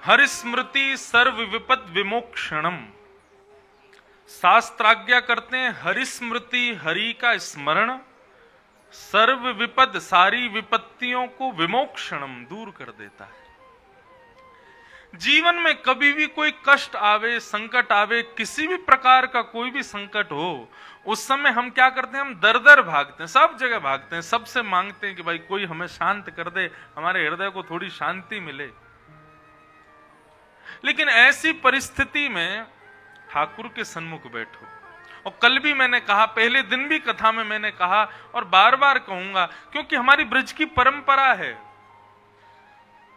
हरि स्मृति सर्व विपद विमोक्षणम। शास्त्राज्ञा करते हैं हरि स्मृति, हरि का स्मरण सर्व विपद, सारी विपत्तियों को विमोक्षणम, दूर कर देता है। जीवन में कभी भी कोई कष्ट आवे, संकट आवे, किसी भी प्रकार का कोई भी संकट हो, उस समय हम क्या करते हैं? हम दर दर भागते हैं, सब जगह भागते हैं, सबसे मांगते हैं कि भाई कोई हमें शांत कर दे, हमारे हृदय को थोड़ी शांति मिले। लेकिन ऐसी परिस्थिति में ठाकुर के सन्मुख बैठो। और कल भी मैंने कहा, पहले दिन भी कथा में मैंने कहा और बार बार कहूंगा, क्योंकि हमारी ब्रज की परंपरा है,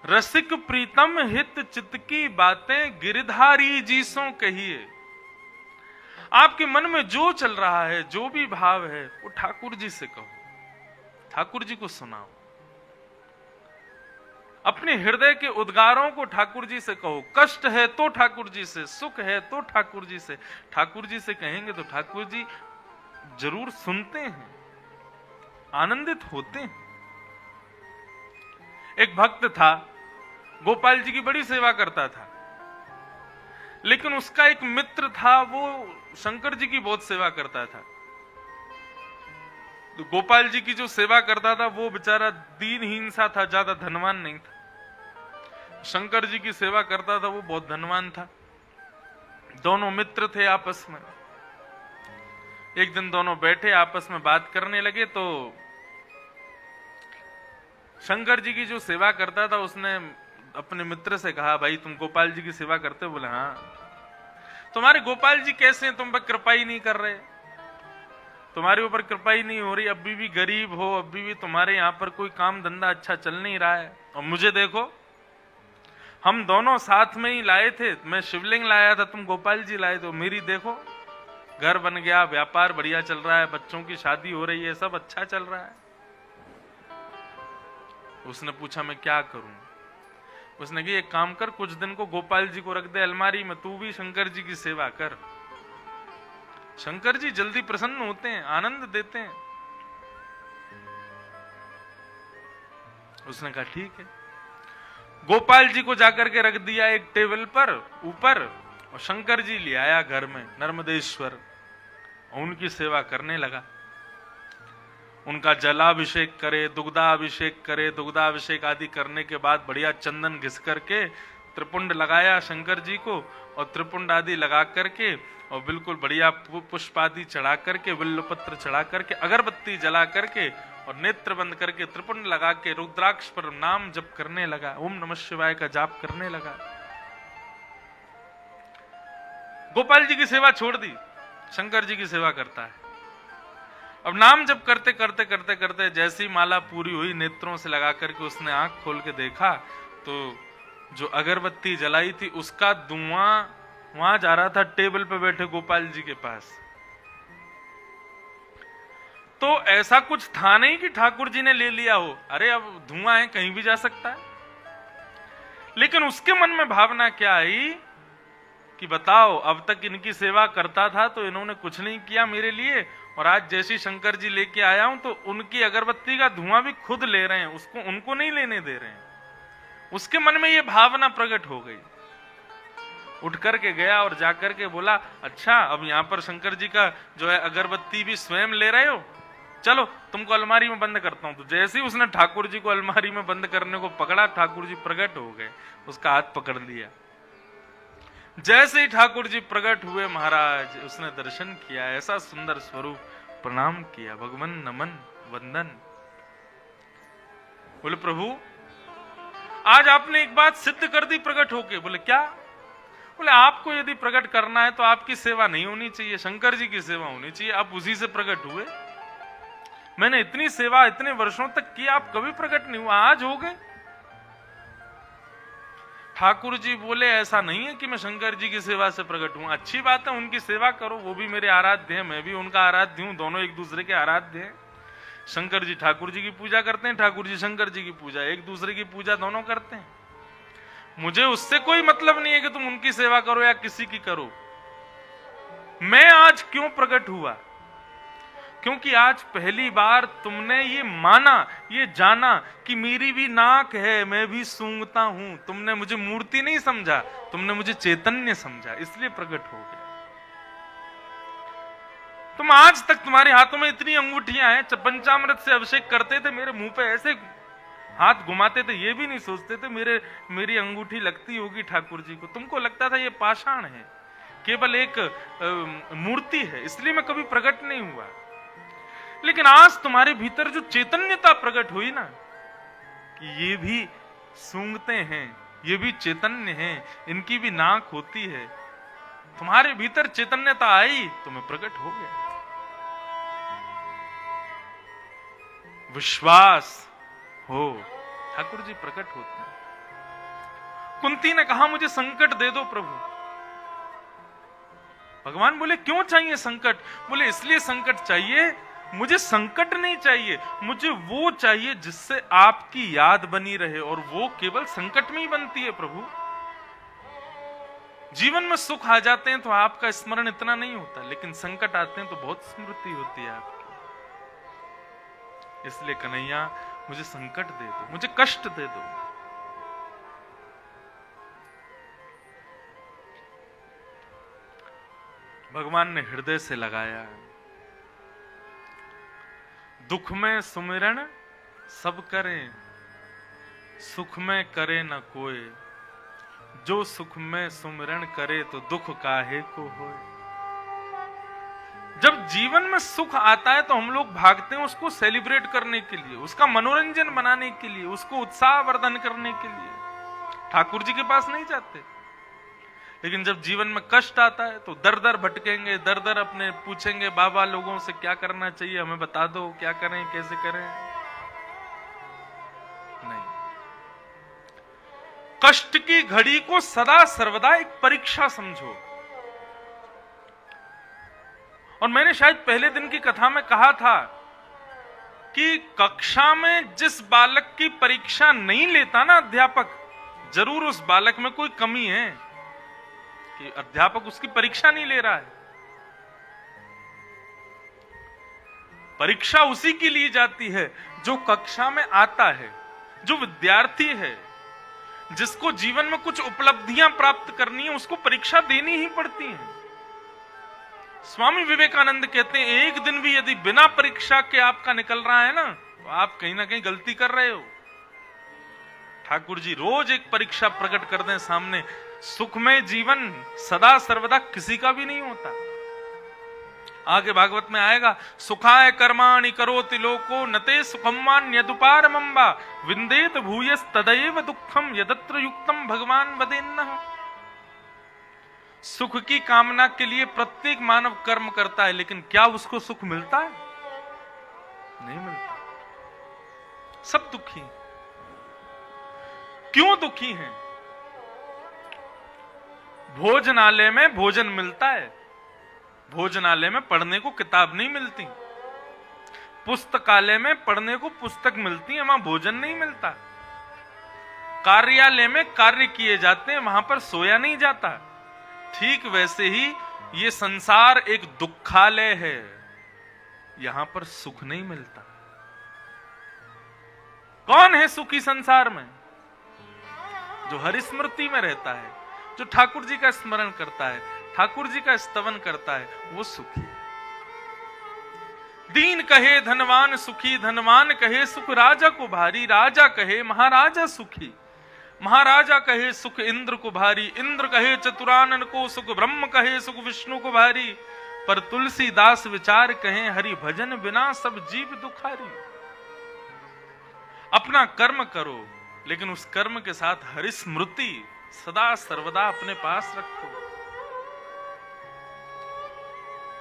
रसिक प्रीतम हित चित्त की बातें गिरधारी जी सो कहिए। आपके मन में जो चल रहा है, जो भी भाव है, वो ठाकुर जी से कहो, ठाकुर जी को सुनाओ, अपने हृदय के उद्गारों को ठाकुर जी से कहो। कष्ट है तो ठाकुर जी से, सुख है तो ठाकुर जी से। ठाकुर जी से कहेंगे तो ठाकुर जी जरूर सुनते हैं, आनंदित होते हैं। एक भक्त था, गोपाल जी की बड़ी सेवा करता था, लेकिन उसका एक मित्र था, वो शंकर जी की बहुत सेवा करता था। तो गोपाल जी की जो सेवा करता था वो बेचारा दीनहीन सा था, ज्यादा धनवान नहीं था। शंकर जी की सेवा करता था, वो बहुत धनवान था। दोनों मित्र थे आपस में। एक दिन दोनों बैठे आपस में बात करने लगे, तो शंकर जी की जो सेवा करता था उसने अपने मित्र से कहा, भाई तुम गोपाल जी की सेवा करते हो? बोले हाँ। तुम्हारे गोपाल जी कैसे हैं? तुम पर कृपा ही नहीं कर रहे, तुम्हारे ऊपर कृपा ही नहीं हो रही, अभी भी गरीब हो, अभी भी तुम्हारे यहाँ पर कोई काम धंधा अच्छा चल नहीं रहा है। और मुझे देखो, हम दोनों साथ में ही लाए थे, मैं शिवलिंग लाया था, तुम गोपाल जी लाए थे। मेरी देखो, घर बन गया, व्यापार बढ़िया चल रहा है, बच्चों की शादी हो रही है, सब अच्छा चल रहा है। उसने पूछा मैं क्या करूं? उसने कहा एक काम कर, कुछ दिन को गोपाल जी को रख दे अलमारी में, तू भी शंकर जी की सेवा कर। शंकर जी जल्दी प्रसन्न होते हैं, आनंद देते हैं। उसने कहा ठीक है। गोपाल जी को जाकर के रख दिया एक टेबल पर ऊपर, और शंकर जी ले आया घर में, नर्मदेश्वर, और उनकी सेवा करने लगा। उनका जलाभिषेक करे, दुग्धाभिषेक करे, दुग्धाभिषेक आदि करने के बाद बढ़िया चंदन घिस करके त्रिपुंड लगाया शंकर जी को, और त्रिपुंड आदि लगा करके और बिल्कुल बढ़िया पुष्प आदि चढ़ा करके, बिल्वपत्र चढ़ा करके, अगरबत्ती जला करके और नेत्र बंद करके त्रिपुंड लगा के रुद्राक्ष पर नाम जप करने लगा, ओम नमः शिवाय का जाप करने लगा। गोपाल जी की सेवा छोड़ दी, शंकर जी की सेवा करता है। अब नाम जप करते करते करते करते जैसी माला पूरी हुई, नेत्रों से लगा करके उसने आंख खोल के देखा तो जो अगरबत्ती जलाई थी उसका धुआं वहां जा रहा था टेबल पे बैठे गोपाल जी के पास। तो ऐसा कुछ था नहीं कि ठाकुर जी ने ले लिया हो, अरे अब धुआं है, कहीं भी जा सकता है। लेकिन उसके मन में भावना क्या आई कि बताओ, अब तक इनकी सेवा करता था तो इन्होंने कुछ नहीं किया मेरे लिए, और आज जैसी शंकर जी लेके आया हूं तो उनकी अगरबत्ती का धुआं भी खुद ले रहे हैं, उसको उनको नहीं लेने दे रहे हैं। उसके मन में यह भावना प्रकट हो गई। उठ करके गया और जाकर के बोला, अच्छा अब यहां पर शंकर जी का जो है अगरबत्ती भी स्वयं ले रहे हो, चलो तुमको अलमारी में बंद करता हूं। तो जैसे ही उसने ठाकुर जी को अलमारी में बंद करने को पकड़ा, ठाकुर जी प्रकट हो गए, उसका हाथ पकड़ लिया। जैसे ही ठाकुर जी प्रकट हुए महाराज, उसने दर्शन किया, ऐसा सुंदर स्वरूप, प्रणाम किया, भगवान नमन वंदन। बोले प्रभु आज आपने एक बात सिद्ध कर दी प्रकट होके। बोले क्या? बोले आपको यदि प्रकट करना है तो आपकी सेवा नहीं होनी चाहिए, शंकर जी की सेवा होनी चाहिए, आप उसी से प्रकट हुए। मैंने इतनी सेवा इतने वर्षों तक की, आप कभी प्रकट नहीं हुआ, आज हो गए। ठाकुर जी बोले ऐसा नहीं है कि मैं शंकर जी की सेवा से प्रकट हूं, अच्छी बात है, उनकी सेवा करो, वो भी मेरे आराध्य हैं, मैं भी उनका आराध्य हूं, दोनों एक दूसरे के आराध्य हैं। शंकर जी ठाकुर जी की पूजा करते हैं, ठाकुर जी शंकर जी की पूजा, एक दूसरे की पूजा दोनों करते हैं। मुझे उससे कोई मतलब नहीं है कि तुम उनकी सेवा करो या किसी की करो। मैं आज क्यों प्रकट हुआ? क्योंकि आज पहली बार तुमने ये माना, ये जाना कि मेरी भी नाक है, मैं भी सूंघता हूं। तुमने मुझे मूर्ति नहीं समझा, तुमने मुझे चैतन्य समझा, इसलिए प्रकट हो गया। तुम आज तक, तुम्हारे हाथों में इतनी अंगूठियां हैं, पंचामृत से अभिषेक करते थे, मेरे मुंह पे ऐसे हाथ घुमाते थे, ये भी नहीं सोचते थे मेरी अंगूठी लगती होगी ठाकुर जी को। तुमको लगता था ये पाषाण है, केवल एक मूर्ति है, इसलिए मैं कभी प्रकट नहीं हुआ। लेकिन आज तुम्हारे भीतर जो चैतन्यता प्रकट हुई ना, कि ये भी सूंघते हैं, ये भी चैतन्य हैं, इनकी भी नाक होती है, तुम्हारे भीतर चैतन्यता आई तो मैं प्रकट हो गया। विश्वास हो, ठाकुर जी प्रकट होते हैं। कुंती ने कहा मुझे संकट दे दो प्रभु। भगवान बोले क्यों चाहिए संकट? बोले इसलिए संकट चाहिए, मुझे संकट नहीं चाहिए, मुझे वो चाहिए जिससे आपकी याद बनी रहे, और वो केवल संकट में ही बनती है प्रभु। जीवन में सुख आ जाते हैं तो आपका स्मरण इतना नहीं होता, लेकिन संकट आते हैं तो बहुत स्मृति होती है आपकी। इसलिए कन्हैया मुझे संकट दे दो, मुझे कष्ट दे दो। भगवान ने हृदय से लगाया, दुख में सुमिरन सब करें, सुख में करे न कोई, जो सुख में सुमिरन करे तो दुख काहे को होए। जब जीवन में सुख आता है तो हम लोग भागते हैं उसको सेलिब्रेट करने के लिए, उसका मनोरंजन बनाने के लिए, उसको उत्साहवर्धन करने के लिए ठाकुर जी के पास नहीं जाते। लेकिन जब जीवन में कष्ट आता है तो दर दर भटकेंगे, दर दर अपने पूछेंगे बाबा लोगों से क्या करना चाहिए, हमें बता दो, क्या करें, कैसे करें। नहीं, कष्ट की घड़ी को सदा सर्वदा एक परीक्षा समझो। और मैंने शायद पहले दिन की कथा में कहा था कि कक्षा में जिस बालक की परीक्षा नहीं लेता ना अध्यापक, जरूर उस बालक में कोई कमी है कि अध्यापक उसकी परीक्षा नहीं ले रहा है। परीक्षा उसी की ली जाती है जो कक्षा में आता है, जो विद्यार्थी है, जिसको जीवन में कुछ उपलब्धियां प्राप्त करनी है, उसको परीक्षा देनी ही पड़ती है। स्वामी विवेकानंद कहते हैं एक दिन भी यदि बिना परीक्षा के आपका निकल रहा है ना, तो आप कहीं ना कहीं गलती कर रहे हो। ठाकुर जी रोज एक परीक्षा प्रकट कर दें सामने। सुखमय जीवन सदा सर्वदा किसी का भी नहीं होता। आगे भागवत में आएगा, सुखाय कर्माणि करोति लोको नते सुखम्मान्यदुपारमंबा विंदेत भूयस तदैव दुखम यदत्र युक्तम भगवान वदेन्नः। सुख की कामना के लिए प्रत्येक मानव कर्म करता है, लेकिन क्या उसको सुख मिलता है? नहीं मिलता। सब दुखी। क्यों दुखी हैं? भोजनालय में भोजन मिलता है, भोजनालय में पढ़ने को किताब नहीं मिलती। पुस्तकालय में पढ़ने को पुस्तक मिलती है, वहां भोजन नहीं मिलता। कार्यालय में कार्य किए जाते हैं, वहां पर सोया नहीं जाता। ठीक वैसे ही ये संसार एक दुखालय है, यहां पर सुख नहीं मिलता। कौन है सुखी संसार में? जो हरि स्मृति में रहता है, जो ठाकुर जी का स्मरण करता है, ठाकुर जी का स्तवन करता है, वो सुखी है। दीन कहे धनवान सुखी, धनवान कहे सुख राजा को भारी, राजा कहे महाराजा सुखी, महाराजा कहे सुख इंद्र को भारी, इंद्र कहे चतुरानन को सुख, ब्रह्म कहे सुख विष्णु को भारी, पर तुलसीदास विचार कहे हरि भजन बिना सब जीव दुखारी। अपना कर्म करो, लेकिन उस कर्म के साथ हरि स्मृति सदा सर्वदा अपने पास रखो।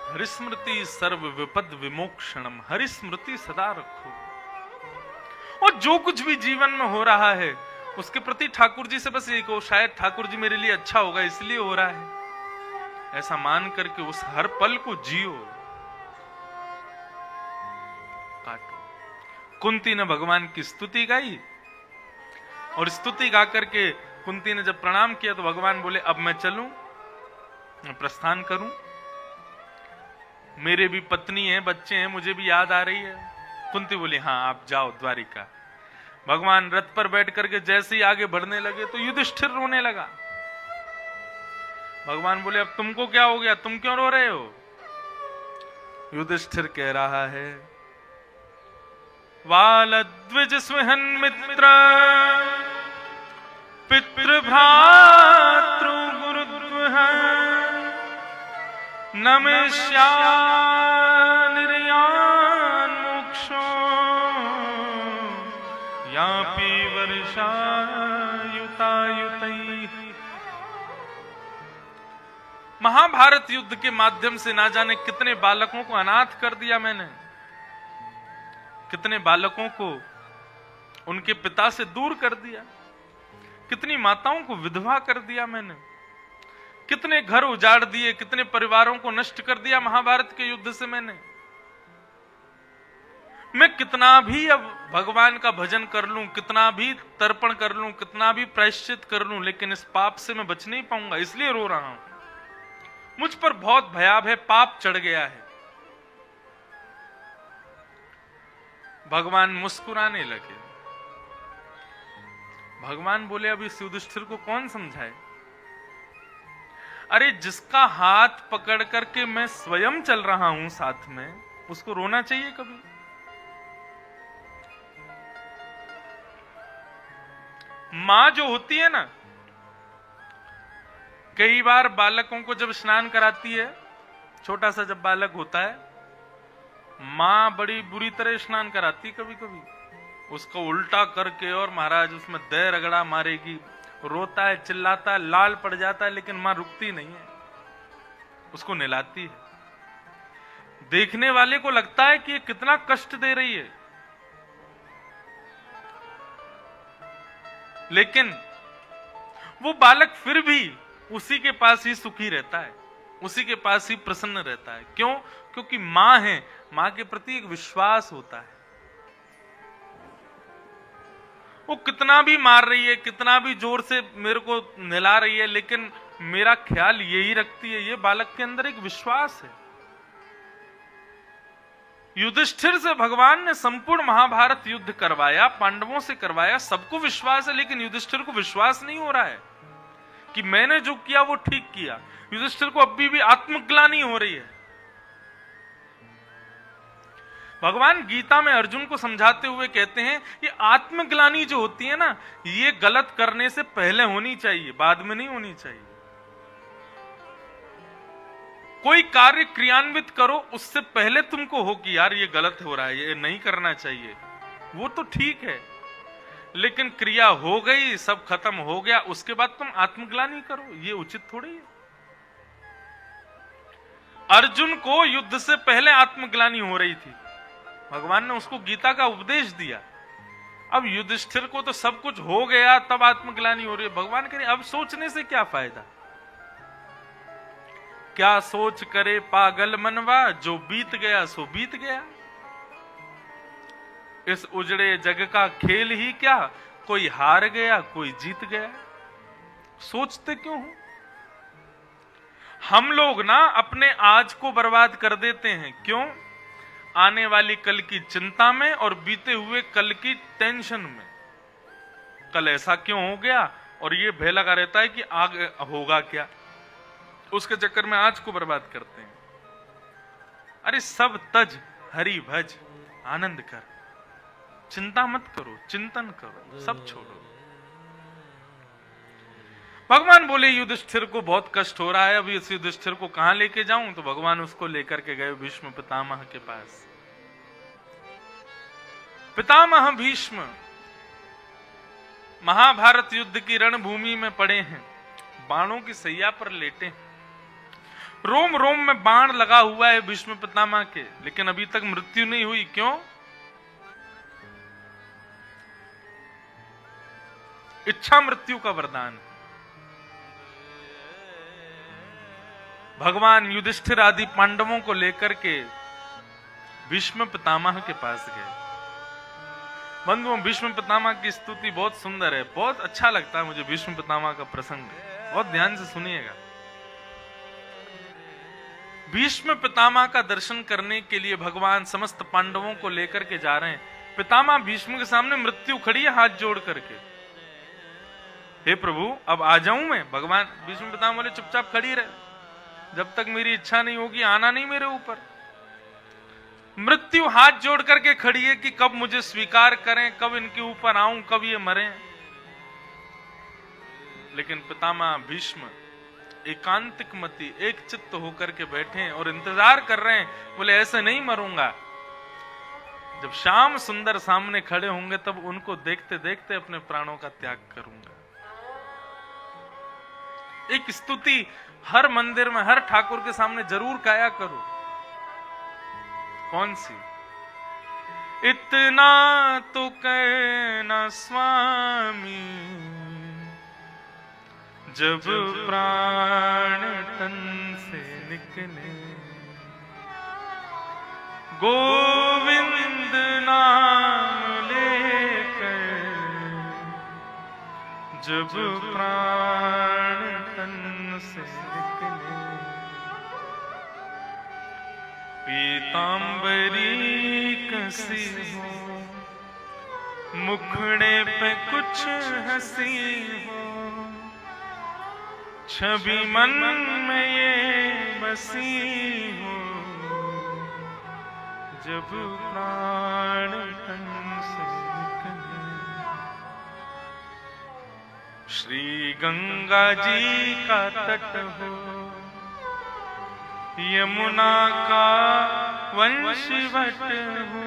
हरि स्मृति सर्व विपद विमोक्षणम, हरि स्मृति सदा रखो। और जो कुछ भी जीवन में हो रहा है उसके प्रति ठाकुर जी से बस ये कहो, शायद ठाकुर जी मेरे लिए अच्छा होगा इसलिए हो रहा है, ऐसा मान करके उस हर पल को जियो, काटो। कुंती ने भगवान की स्तुति गाई, और स्तुति गा करके कुंती ने जब प्रणाम किया तो भगवान बोले अब मैं चलूं, मैं प्रस्थान करूं। मेरे भी पत्नी है, बच्चे हैं, मुझे भी याद आ रही है। कुंती बोली हाँ आप जाओ द्वारिका। भगवान रथ पर बैठ करके जैसे ही आगे बढ़ने लगे तो युधिष्ठिर रोने लगा। भगवान बोले अब तुमको क्या हो गया, तुम क्यों रो रहे हो? युधिष्ठिर कह रहा है वालद्विज स्विहन मित्र पितृभ्रातृ गुरुद्वह नमिष्यानिर्यान् मोक्षो यापि वर्षायुतायुतैः। महाभारत युद्ध के माध्यम से ना जाने कितने बालकों को अनाथ कर दिया मैंने, कितने बालकों को उनके पिता से दूर कर दिया, कितनी माताओं को विधवा कर दिया मैंने, कितने घर उजाड़ दिए, कितने परिवारों को नष्ट कर दिया महाभारत के युद्ध से मैंने। मैं कितना भी अब भगवान का भजन कर लूं, कितना भी तर्पण कर लूं, कितना भी प्रायश्चित कर लूं, लेकिन इस पाप से मैं बच नहीं पाऊंगा, इसलिए रो रहा हूं। मुझ पर बहुत भयावह पाप चढ़ गया है। भगवान मुस्कुराने लगे। भगवान बोले अब इस युधिष्ठिर को कौन समझाए? अरे जिसका हाथ पकड़ करके मैं स्वयं चल रहा हूं साथ में, उसको रोना चाहिए कभी? मां जो होती है ना, कई बार बालकों को जब स्नान कराती है, छोटा सा जब बालक होता है, मां बड़ी बुरी तरह स्नान कराती कभी कभी, उसको उल्टा करके, और महाराज उसमें दह रगड़ा मारेगी, रोता है, चिल्लाता है, लाल पड़ जाता है, लेकिन मां रुकती नहीं है, उसको नहलाती है। देखने वाले को लगता है कि ये कितना कष्ट दे रही है, लेकिन वो बालक फिर भी उसी के पास ही सुखी रहता है, उसी के पास ही प्रसन्न रहता है। क्यों? क्योंकि मां है, मां के प्रति एक विश्वास होता है। वो कितना भी मार रही है, कितना भी जोर से मेरे को नहला रही है, लेकिन मेरा ख्याल यही रखती है। ये बालक के अंदर एक विश्वास है। युधिष्ठिर से भगवान ने संपूर्ण महाभारत युद्ध करवाया, पांडवों से करवाया, सबको विश्वास है, लेकिन युधिष्ठिर को विश्वास नहीं हो रहा है कि मैंने जो किया वो ठीक किया। युधिष्ठिर को अभी भी आत्मग्लानि हो रही है। भगवान गीता में अर्जुन को समझाते हुए कहते हैं ये आत्मग्लानि जो होती है ना, ये गलत करने से पहले होनी चाहिए, बाद में नहीं होनी चाहिए। कोई कार्य क्रियान्वित करो, उससे पहले तुमको हो कि यार ये गलत हो रहा है, ये नहीं करना चाहिए, वो तो ठीक है, लेकिन क्रिया हो गई, सब खत्म हो गया, उसके बाद तुम आत्मग्लानि करो, ये उचित थोड़ी है। अर्जुन को युद्ध से पहले आत्मग्लानि हो रही थी, भगवान ने उसको गीता का उपदेश दिया। अब युधिष्ठिर को तो सब कुछ हो गया, तब आत्मग्लानि हो रही है। भगवान कह रहे अब सोचने से क्या फायदा, क्या सोच करे पागल मनवा, जो बीत गया सो बीत गया। इस उजड़े जग का खेल ही क्या, कोई हार गया कोई जीत गया, सोचते क्यों हो? हम लोग ना अपने आज को बर्बाद कर देते हैं। क्यों? आने वाली कल की चिंता में और बीते हुए कल की टेंशन में। कल ऐसा क्यों हो गया, और ये भय लगा रहता है कि आगे होगा क्या, उसके चक्कर में आज को बर्बाद करते हैं। अरे सब तज हरि भज, आनंद कर, चिंता मत करो, चिंतन करो, सब छोड़ो। भगवान बोले युधिष्ठिर को बहुत कष्ट हो रहा है, अभी इस युधिष्ठिर को कहां लेके जाऊं? तो भगवान उसको लेकर के गए भीष्म पितामह के पास। पितामह भीष्म महाभारत युद्ध की रणभूमि में पड़े हैं, बाणों की सैया पर लेटे हैं, रोम रोम में बाण लगा हुआ है भीष्म पितामह के, लेकिन अभी तक मृत्यु नहीं हुई। क्यों? इच्छा मृत्यु का वरदान। भगवान युधिष्ठिर आदि पांडवों को लेकर के भीष्म पितामह के पास गए। बंधुओं, भीष्म पितामह की स्तुति बहुत सुंदर है, बहुत अच्छा लगता है मुझे भीष्म पितामह का प्रसंग, बहुत ध्यान से सुनिएगा। भीष्म पितामह का दर्शन करने के लिए भगवान समस्त पांडवों को लेकर के जा रहे हैं। पितामह भीष्म के सामने मृत्यु खड़ी है हाथ जोड़ करके, हे प्रभु अब आ जाऊं मैं। भगवान भीष्म पितामह बोले चुपचाप खड़ी रहे, जब तक मेरी इच्छा नहीं होगी आना नहीं मेरे ऊपर। मृत्यु हाथ जोड़ करके खड़ी है कि कब मुझे स्वीकार करें, कब इनके ऊपर आऊं, कब ये मरें। लेकिन पितामह भीष्म एकांतिक मति एक चित्त होकर के बैठे हैं और इंतजार कर रहे हैं। बोले ऐसे नहीं मरूंगा, जब श्याम सुंदर सामने खड़े होंगे तब उनको देखते देखते अपने प्राणों का त्याग करूंगा। एक स्तुति हर मंदिर में हर ठाकुर के सामने जरूर गाया करो। कौन सी? इतना तो कहना स्वामी जब प्राण तन से निकले, गोविंद नाम लेकर जब प्राण तन से निकले। पीतांबरी कसी हो, मुखड़े पे कुछ हंसी हो, छवि मन में ये बसी हो, जब प्राण तन से निकले। श्री गंगा जी का तट हो, यमुना का वंशवट हो,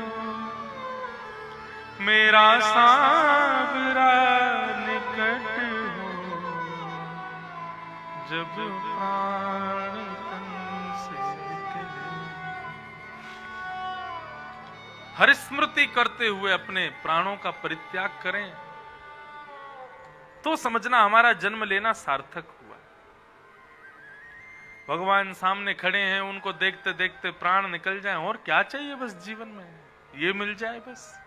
मेरा सांवरा निकट हो, जब प्राण तन से निकले। हर स्मृति करते हुए अपने प्राणों का परित्याग करें तो समझना हमारा जन्म लेना सार्थक हुआ। भगवान सामने खड़े हैं, उनको देखते देखते प्राण निकल जाएं, और क्या चाहिए बस जीवन में, ये मिल जाए बस।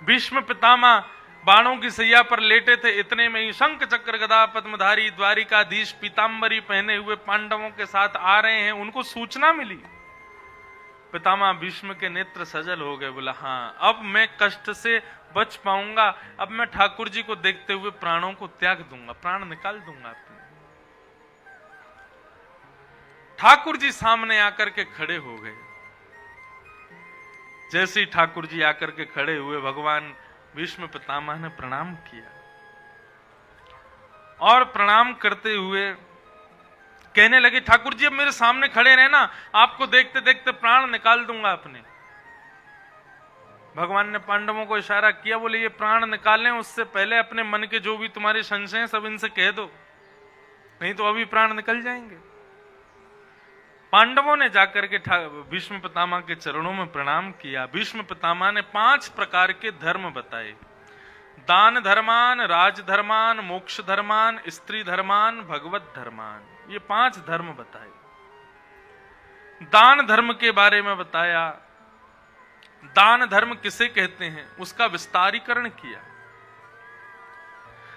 भीष्म पितामह बाणों की सैया पर लेटे थे, इतने में ही शंख चक्र गदा पद्मधारी द्वारिकाधीश पीतांबरी पहने हुए पांडवों के साथ आ रहे हैं। उनको सूचना मिली। पितामह भीष्म के नेत्र सजल हो गए। बोला हाँ अब मैं कष्ट से बच पाऊंगा, अब मैं ठाकुर जी को देखते हुए प्राणों को त्याग दूंगा, प्राण निकाल दूंगा अपने। ठाकुर जी सामने आकर के खड़े हो गए। जैसे ही ठाकुर जी आकर के खड़े हुए, भगवान भीष्म पितामह ने प्रणाम किया और प्रणाम करते हुए कहने लगे ठाकुर जी अब मेरे सामने खड़े रहना, आपको देखते देखते प्राण निकाल दूंगा अपने। भगवान ने पांडवों को इशारा किया, बोले ये प्राण निकालें उससे पहले अपने मन के जो भी तुम्हारे संशय हैं सब इनसे कह दो, नहीं तो अभी प्राण निकल जाएंगे। पांडवों ने जाकर के भीष्म पितामह के चरणों में प्रणाम किया। भीष्म पितामह ने 5 प्रकार के धर्म बताए, दान धर्मान, राज धर्मान, मोक्ष धर्मान, स्त्री धर्मान, भगवत धर्मान। ये 5 धर्म बताए। दान धर्म के बारे में बताया, दान धर्म किसे कहते हैं उसका विस्तारीकरण किया।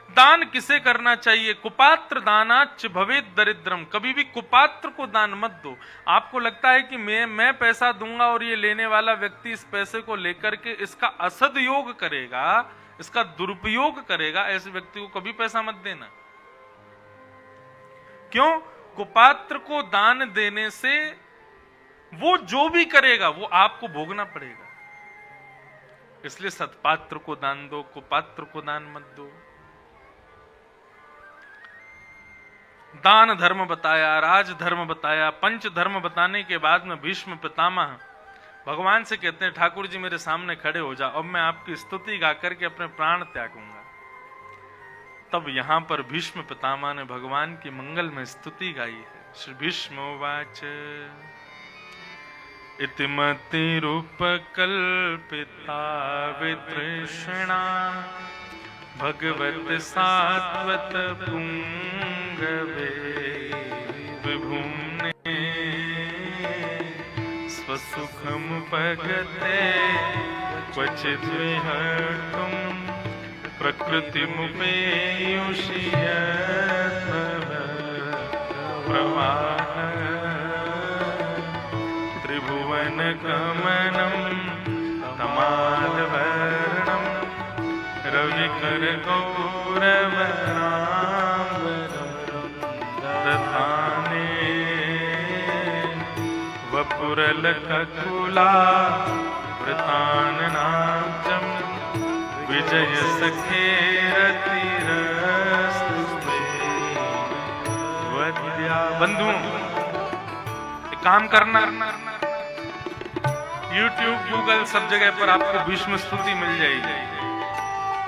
दान किसे करना चाहिए? कुपात्र दानाच्च भवेद दरिद्रम। कभी भी कुपात्र को दान मत दो। आपको लगता है कि मैं पैसा दूंगा और ये लेने वाला व्यक्ति इस पैसे को लेकर के इसका असदयोग करेगा, इसका दुरुपयोग करेगा, ऐसे व्यक्ति को कभी पैसा मत देना। क्यों? कुपात्र को दान देने से वो जो भी करेगा वो आपको भोगना पड़ेगा। इसलिए सत्पात्र को दान दो, कुपात्र को दान मत दो। दान धर्म बताया, राज धर्म बताया, पंच धर्म बताने के बाद में भीष्म पितामह भगवान से कहते हैं ठाकुर जी मेरे सामने खड़े हो जाओ, अब मैं आपकी स्तुति गा करके अपने प्राण त्यागूंगा। तब यहां पर भीष्म पितामह ने भगवान की मंगल में स्तुति गाई है। श्री भीष्मोवाच इतिमति रूप कल्पिता वितृष्णा भगवत सात्वत पुंगवे विभुम्ने स्वसुखमुपगते क्वचित् विहर्तुं प्रकृतिमुपेयुषि यत् प्रवाह त्रिभुवन गमनम तमालवर्णम रविकर गौरवराम्बरम दधाने वपुरलककुला वृताननाचम विजय सखेरतिरस्तुते वद्या। बंधुओं, एक काम करना, YouTube, गूगल सब जगह पर आपको भीष्म स्तुति मिल जाएगी।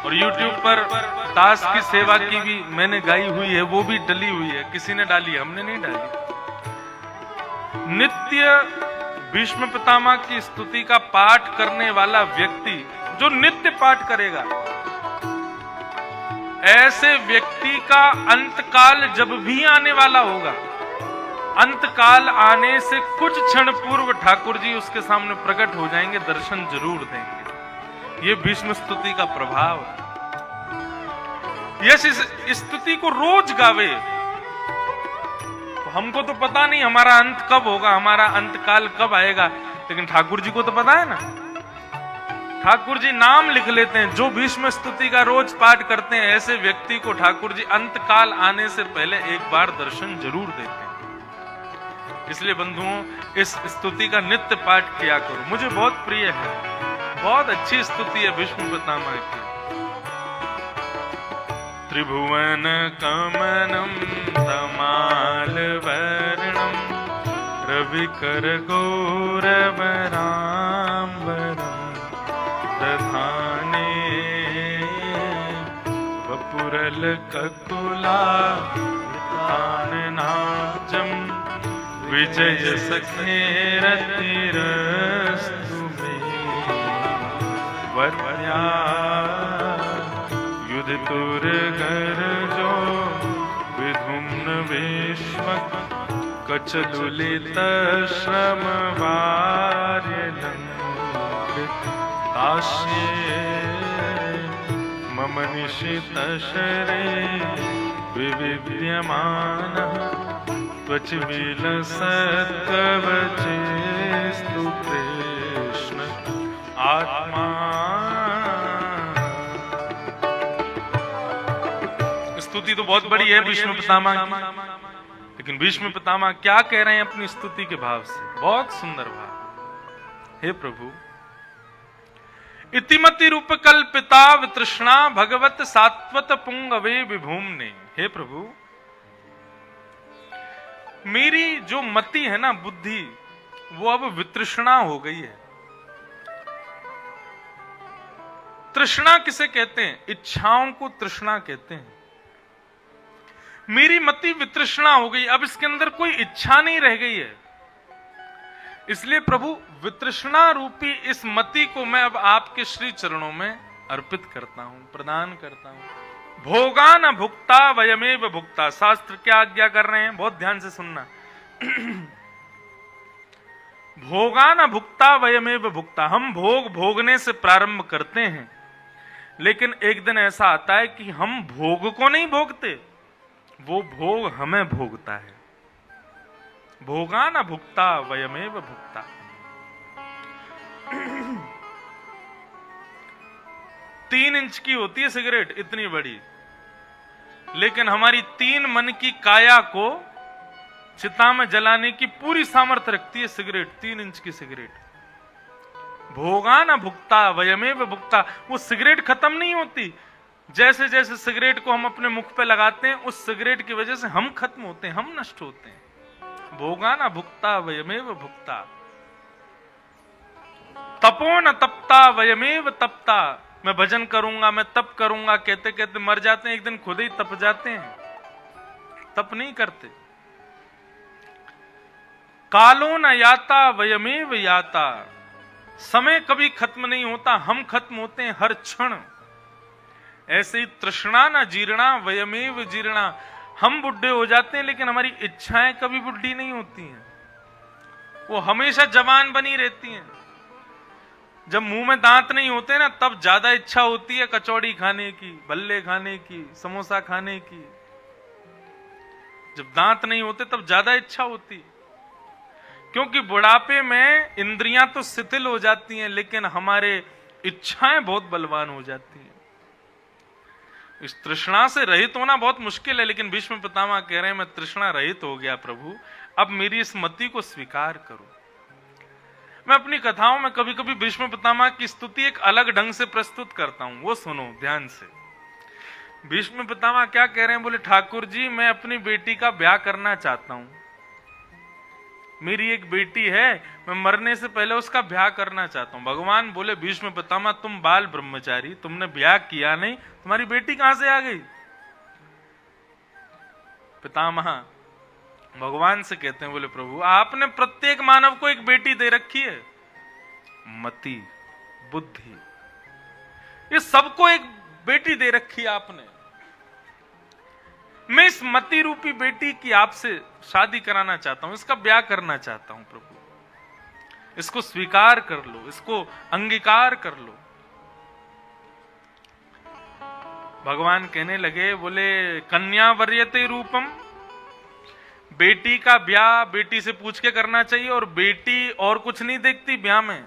और YouTube पर दास की सेवा की भी मैंने गाई हुई है, वो भी डली हुई है। किसी ने डाली, हमने नहीं डाली। नित्य भीष्म पितामह की स्तुति का पाठ करने वाला व्यक्ति, जो नित्य पाठ करेगा, ऐसे व्यक्ति का अंतकाल जब भी आने वाला होगा, अंतकाल आने से कुछ क्षण पूर्व ठाकुर जी उसके सामने प्रकट हो जाएंगे, दर्शन जरूर देंगे। ये भीष्म स्तुति का प्रभाव है। यस, इस स्तुति को रोज गावे। तो हमको तो पता नहीं हमारा अंत कब होगा, हमारा अंतकाल कब आएगा, लेकिन ठाकुर जी को तो पता है ना। ठाकुर जी नाम लिख लेते हैं। जो भीष्म स्तुति का रोज पाठ करते हैं, ऐसे व्यक्ति को ठाकुर जी अंतकाल आने से पहले एक बार दर्शन जरूर देते हैं। इसलिए बंधुओं, इस स्तुति का नित्य पाठ किया करो। मुझे बहुत प्रिय है, बहुत अच्छी स्तुति है भीष्म पितामह की। त्रिभुवन कमनम तमालवर्णम रविकर गौरवराम्बरम दधाने वपुरलककुला वृताननाचम विजय सखेरतिरस्तु मे वर्या युधितुर्गर्जो विधुम्न विश्वक कचलुलित श्रमवार्यलङ्कृतास्ये मम निशितशरे विविद्यमानः त्वचविलसत्कवचेस्तु कृष्ण आत्मा। स्तुति तो बहुत बड़ी है भीष्म पितामह की, लेकिन भीष्म पितामह क्या कह रहे हैं अपनी स्तुति के भाव से? बहुत सुंदर भाव। हे प्रभु, इतिमति रूप कल्पिता वितृष्णा भगवत सात्वत पुंगवे विभूमने। हे प्रभु, मेरी जो मति है ना, बुद्धि, वो अब वितृष्णा हो गई है। तृष्णा किसे कहते हैं? इच्छाओं को तृष्णा कहते हैं। मेरी मति वितृष्णा हो गई, अब इसके अंदर कोई इच्छा नहीं रह गई है। इसलिए प्रभु, वितृष्णा रूपी इस मति को मैं अब आपके श्री चरणों में अर्पित करता हूं, प्रदान करता हूं। भोगा न भुक्ता वयमेव भुक्ता। शास्त्र क्या आज्ञा कर रहे हैं, बहुत ध्यान से सुनना। भोगा न भुक्ता वयमेव भुक्ता। हम भोग भोगने से प्रारंभ करते हैं, लेकिन एक दिन ऐसा आता है कि हम भोग को नहीं भोगते, वो भोग हमें भोगता है। भोगा न भुक्ता वयमेव भुक्ता। 3 इंच की होती है सिगरेट, इतनी बड़ी, लेकिन हमारी 3 मन की काया को चिता में जलाने की पूरी सामर्थ्य रखती है सिगरेट, 3 इंच की सिगरेट। भोगा न भुक्ता वयमेव भुक्ता। वो सिगरेट खत्म नहीं होती। जैसे जैसे सिगरेट को हम अपने मुख पे लगाते हैं, उस सिगरेट की वजह से हम खत्म होते हैं, हम नष्ट होते हैं। भोगा न भुक्ता वयमेव भुक्ता। तपो न तपता वयमेव तपता। मैं भजन करूंगा, मैं तप करूंगा, कहते कहते मर जाते हैं, एक दिन खुद ही तप जाते हैं, तप नहीं करते। कालो न याता वयमेव याता। समय कभी खत्म नहीं होता, हम खत्म होते हैं हर क्षण। ऐसे ही तृष्णा न जीर्णा वयमेव जीर्णा। हम बुढ़े हो जाते हैं, लेकिन हमारी इच्छाएं कभी बुढ़ी नहीं होती हैं, वो हमेशा जवान बनी रहती हैं। जब मुंह में दांत नहीं होते ना, तब ज्यादा इच्छा होती है कचौड़ी खाने की, भल्ले खाने की, समोसा खाने की। जब दांत नहीं होते तब ज्यादा इच्छा होती है, क्योंकि बुढ़ापे में इंद्रियां तो शिथिल हो जाती हैं, लेकिन हमारे इच्छाएं बहुत बलवान हो जाती हैं। इस तृष्णा से रहित होना बहुत मुश्किल है, लेकिन भीष्म पितामह कह रहे हैं मैं तृष्णा रहित हो गया प्रभु, अब मेरी इस मति को स्वीकार करो। मैं अपनी कथाओं में कभी कभी भीष्म पितामह की स्तुति एक अलग ढंग से प्रस्तुत करता हूं, वो सुनो ध्यान से। भीष्म पितामह क्या कह रहे हैं, बोले ठाकुर जी मैं अपनी बेटी का ब्याह करना चाहता हूं, मेरी एक बेटी है, मैं मरने से पहले उसका ब्याह करना चाहता हूं। भगवान बोले भीष्म पितामह तुम बाल ब्रह्मचारी, तुमने ब्याह किया नहीं, तुम्हारी बेटी कहां से आ गई? पितामह भगवान से कहते हैं, बोले प्रभु आपने प्रत्येक मानव को एक बेटी दे रखी है, मति बुद्धि, ये सबको एक बेटी दे रखी है आपने। मैं इस मति रूपी बेटी की आपसे शादी कराना चाहता हूं, इसका ब्याह करना चाहता हूं प्रभु, इसको स्वीकार कर लो, इसको अंगीकार कर लो। भगवान कहने लगे, बोले कन्या वर्यते रूपम, बेटी का ब्याह बेटी से पूछ के करना चाहिए, और बेटी और कुछ नहीं देखती ब्याह में,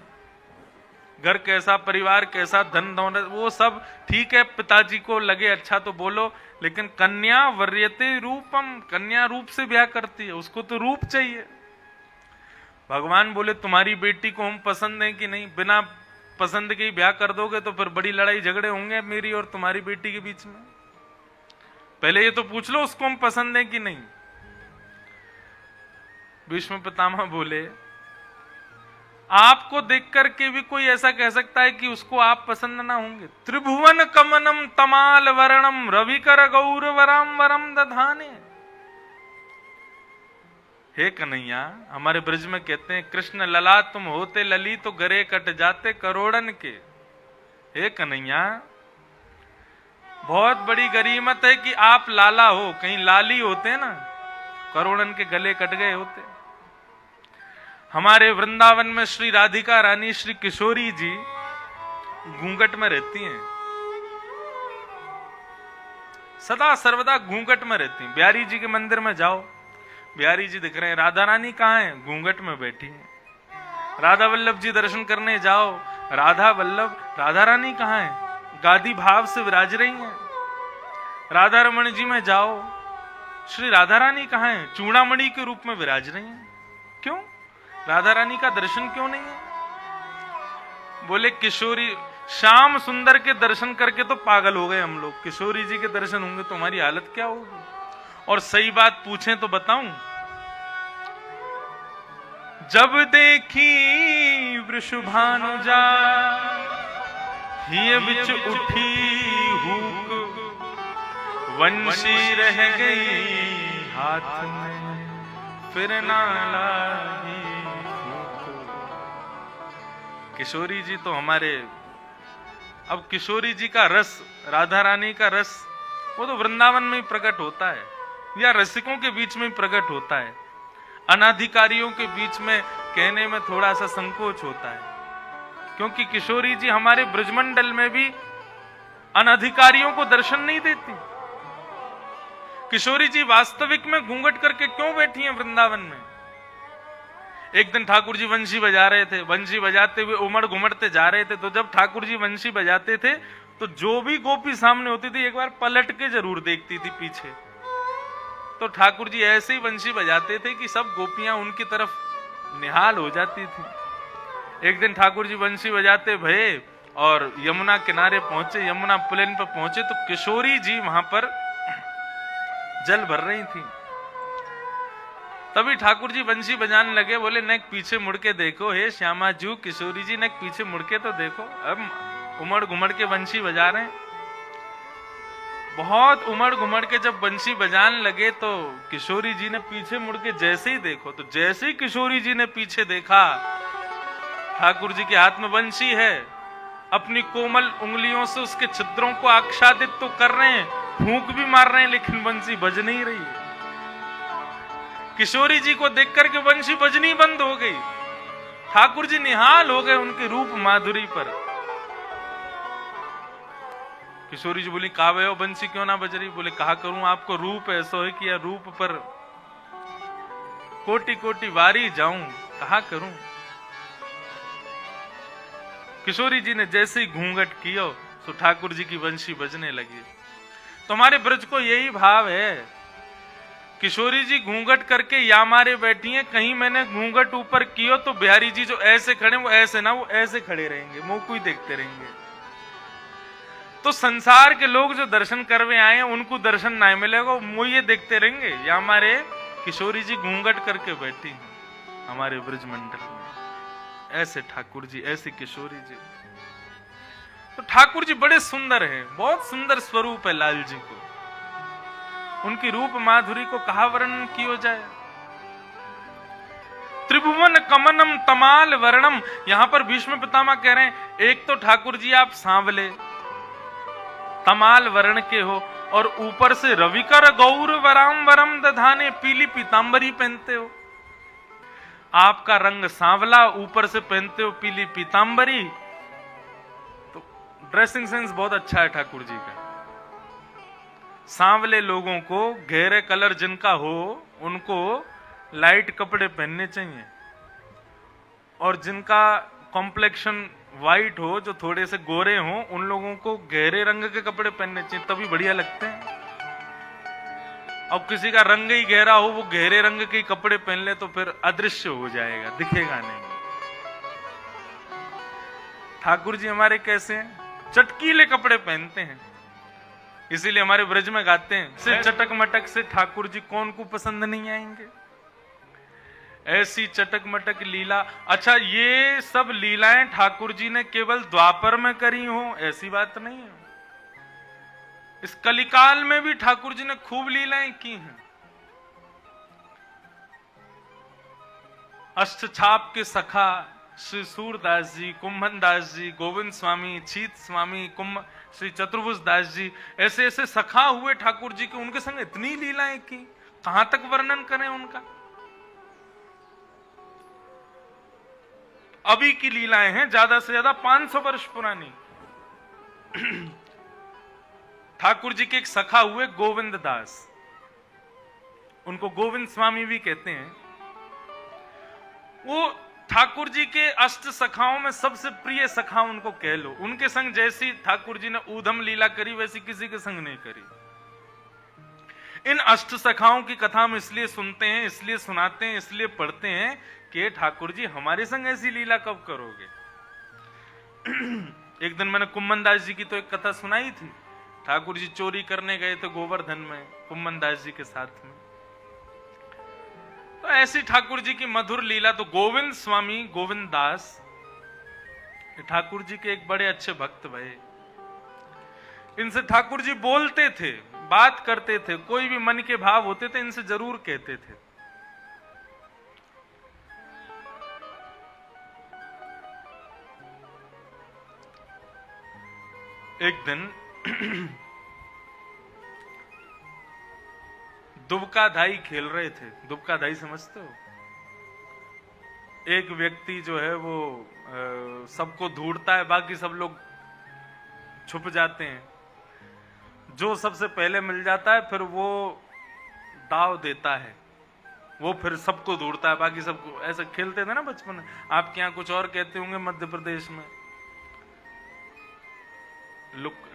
घर कैसा, परिवार कैसा, धन दौलत वो सब ठीक है, पिताजी को लगे अच्छा तो बोलो, लेकिन कन्या वर्यते रूपम, कन्या रूप से ब्याह करती है, उसको तो रूप चाहिए। भगवान बोले तुम्हारी बेटी को हम पसंद है कि नहीं, बिना पसंद के ही ब्याह कर दोगे तो फिर बड़ी लड़ाई झगड़े होंगे मेरी और तुम्हारी बेटी के बीच में, पहले ये तो पूछ लो उसको हम पसंद है कि नहीं। भीष्म पितामह बोले आपको देख करके भी कोई ऐसा कह सकता है कि उसको आप पसंद ना होंगे? त्रिभुवन कमनम तमाल वर्णम रविकर गौरवरम वरम दधाने। हे कन्हैया, हमारे ब्रज में कहते हैं कृष्ण लला तुम होते लली तो गरे कट जाते करोड़न के। हे कन्हैया, बहुत बड़ी गरीमत है कि आप लाला हो, कहीं लाली होते ना करोड़न के गले कट गए होते। हमारे वृंदावन में श्री राधिका रानी श्री किशोरी जी घूंघट में रहती हैं, सदा सर्वदा घूंघट में रहती हैं। बिहारी जी के मंदिर में जाओ, बिहारी जी दिख रहे हैं, राधा रानी कहाँ है? घूंघट में बैठी हैं। राधा वल्लभ जी दर्शन करने जाओ, राधा वल्लभ राधा रानी कहाँ है? गादी भाव से विराज रही हैं। राधा रमण जी में जाओ, श्री राधा रानी कहाँ है? चूड़ामणि के रूप में विराज रही हैं। क्यों? राधा रानी का दर्शन क्यों नहीं है? बोले किशोरी श्याम सुंदर के दर्शन करके तो पागल हो गए हम लोग, किशोरी जी के दर्शन होंगे तो हमारी हालत क्या होगी? और सही बात पूछें तो बताऊं, जब देखी वृषभानुजा हिय बिच उठी हुक, वंशी रह गई हाथ में फिर ना लागी। किशोरी जी तो हमारे, अब किशोरी जी का रस, राधा रानी का रस वो तो वृंदावन में ही प्रकट होता है, या रसिकों के बीच में प्रकट होता है। अनाधिकारियों के बीच में कहने में थोड़ा सा संकोच होता है, क्योंकि किशोरी जी हमारे ब्रजमंडल में भी अनाधिकारियों को दर्शन नहीं देती। किशोरी जी वास्तविक में घूंघट करके क्यों बैठी हैं वृंदावन में? एक दिन ठाकुर जी वंशी बजा रहे थे, वंशी बजाते हुए उमड़ घुमड़ते जा रहे थे, तो जब ठाकुर जी वंशी बजाते थे तो जो भी गोपी सामने होती थी एक बार पलट के जरूर देखती थी पीछे। तो ठाकुर जी ऐसे ही वंशी बजाते थे कि सब गोपियां उनकी तरफ निहाल हो जाती थी। एक दिन ठाकुर जी वंशी बजाते भये और यमुना किनारे पहुंचे, यमुना पुलिन पर पहुंचे तो किशोरी जी वहां पर जल भर रही थी। तभी ठाकुर जी बंशी बजाने लगे, बोले नेक पीछे मुड़ के देखो, हे श्यामा जू किशोरी जी नेक पीछे मुड़ के तो देखो। अब उमड़ घुमड़ के बंशी बजा रहे हैं, बहुत उमड़ घुमड़ के जब बंशी बजाने लगे तो किशोरी जी ने पीछे मुड़ के जैसे ही देखो, तो जैसे ही किशोरी जी ने पीछे देखा ठाकुर जी के हाथ में बंशी है, अपनी कोमल उंगलियों से उसके छिद्रों को आच्छादित तो कर रहे हैं, फूंक भी मार रहे हैं, लेकिन बंशी बज नहीं रही है। किशोरी जी को देख करके बंशी बजनी बंद हो गई। ठाकुर जी निहाल हो गए उनके रूप माधुरी पर। किशोरी जी बोली कावे हो बंशी क्यों ना बज रही? बोले कहा करूं आपको रूप ऐसा है कि या रूप पर कोटि कोटि वारी जाऊं कहा करूं। किशोरी जी ने जैसे ही घूंघट कियो तो ठाकुर जी की बंशी बजने लगी। तो हमारे ब्रज को यही भाव है, किशोरी जी घूंघट करके या मारे बैठी हैं, कहीं मैंने घूंघट ऊपर कियो तो बिहारी जी जो ऐसे खड़े वो ऐसे ना, वो ऐसे खड़े रहेंगे, मुंह को ही देखते रहेंगे। तो संसार के लोग जो दर्शन करवे आए हैं उनको दर्शन ना मिलेगा, वो ये देखते रहेंगे या हमारे किशोरी जी घूंघट करके बैठी हैं हमारे ब्रज मंडल में। ऐसे ठाकुर जी, ऐसी किशोरी जी। तो ठाकुर जी बड़े सुंदर हैं, बहुत सुंदर स्वरूप है लाल जी को। उनकी रूप माधुरी को कहा वर्णन किया जाए। त्रिभुवन कमनम तमाल वर्णम, यहां पर भीष्म पितामह कह रहे हैं एक तो ठाकुर जी आप सांवले तमाल वर्ण के हो और ऊपर से रविकर गौर वराम वरम दधाने, पीली पीतांबरी पहनते हो। आपका रंग सांवला, ऊपर से पहनते हो पीली पीतांबरी, तो ड्रेसिंग सेंस बहुत अच्छा है ठाकुर जी का। सांवले लोगों को, गहरे कलर जिनका हो उनको लाइट कपड़े पहनने चाहिए, और जिनका कॉम्प्लेक्शन वाइट हो, जो थोड़े से गोरे हो, उन लोगों को गहरे रंग के कपड़े पहनने चाहिए, तभी बढ़िया लगते हैं। अब किसी का रंग ही गहरा हो, वो गहरे रंग के कपड़े पहन ले तो फिर अदृश्य हो जाएगा, दिखेगा नहीं। ठाकुर जी हमारे कैसे हैं? चटकीले कपड़े पहनते हैं, इसीलिए हमारे ब्रज में गाते हैं से चटक मटक से ठाकुर जी कौन को पसंद नहीं आएंगे। ऐसी चटक मटक लीला। अच्छा, ये सब लीलाएं ठाकुर जी ने केवल द्वापर में करी हो ऐसी बात नहीं है, इस कलिकाल में भी ठाकुर जी ने खूब लीलाएं की हैं। अष्टछाप के सखा श्री सूरदास जी, कुंभन दास जी, गोविंद स्वामी, छीत स्वामी, श्री चतुर्भुज दास जी, ऐसे ऐसे सखा हुए ठाकुर जी के, उनके संग इतनी लीलाएं की, कहां तक वर्णन करें उनका। अभी की लीलाएं हैं ज्यादा से ज्यादा 500 वर्ष पुरानी। ठाकुर जी के एक सखा हुए गोविंद दास, उनको गोविंद स्वामी भी कहते हैं। वो ठाकुर जी के अष्ट सखाओं में सबसे प्रिय सखा उनको कह लो। उनके संग जैसी ठाकुर जी ने ऊधम लीला करी वैसी किसी के संग नहीं करी। इन अष्ट सखाओं की कथा हम इसलिए सुनते हैं, इसलिए सुनाते हैं, इसलिए पढ़ते हैं कि ठाकुर जी हमारे संग ऐसी लीला कब करोगे। एक दिन मैंने कुंभन दास जी की तो एक कथा सुनाई थी। ठाकुर जी चोरी करने गए थे गोवर्धन में कुंभन दास जी के साथ में। तो ऐसी ठाकुर जी की मधुर लीला। तो गोविंद स्वामी, गोविंद दास ठाकुर जी के एक बड़े अच्छे भक्त भाई। इनसे ठाकुर जी बोलते थे, बात करते थे, कोई भी मन के भाव होते थे इनसे जरूर कहते थे। एक दिन दुबका धाई खेल रहे थे। दुबका धाई समझते हो? एक व्यक्ति जो है वो सबको ढूंढता है, बाकी सब लोग छुप जाते हैं। जो सबसे पहले मिल जाता है फिर वो दाव देता है, वो फिर सबको ढूंढता है, बाकी सबको। ऐसे खेलते थे ना बचपन में। आपके यहाँ कुछ और कहते होंगे मध्य प्रदेश में,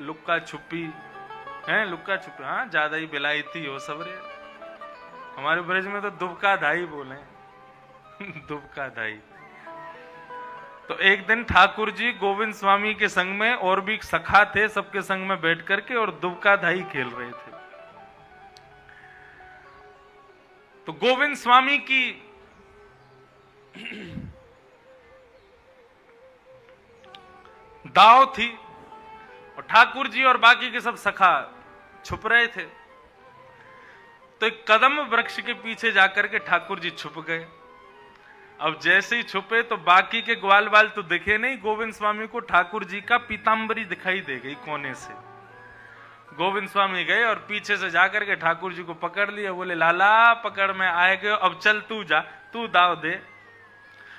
लुक्का छुपी है, लुक्का छुपी। हाँ, ज्यादा ही बिलायती हो सब रे। हमारे ब्रज में तो दुबका धाई बोले। दुबका धाई। तो एक दिन ठाकुर जी गोविंद स्वामी के संग में, और भी सखा थे, सबके संग में बैठ करके और दुबका धाई खेल रहे थे। तो गोविंद स्वामी की दाव थी और ठाकुर जी और बाकी के सब सखा छुप रहे थे। तो एक कदम वृक्ष के पीछे जाकर के ठाकुर जी छुप गए। अब जैसे ही छुपे तो बाकी के ग्वाल बाल तो दिखे नहीं, गोविंद स्वामी को ठाकुर जी का पीतांबरी दिखाई दे गई कोने से। गोविंद स्वामी गए और पीछे से जाकर के ठाकुर जी को पकड़ लिया। बोले, लाला पकड़ में आए गए, अब चल तू जा, तू दाव दे।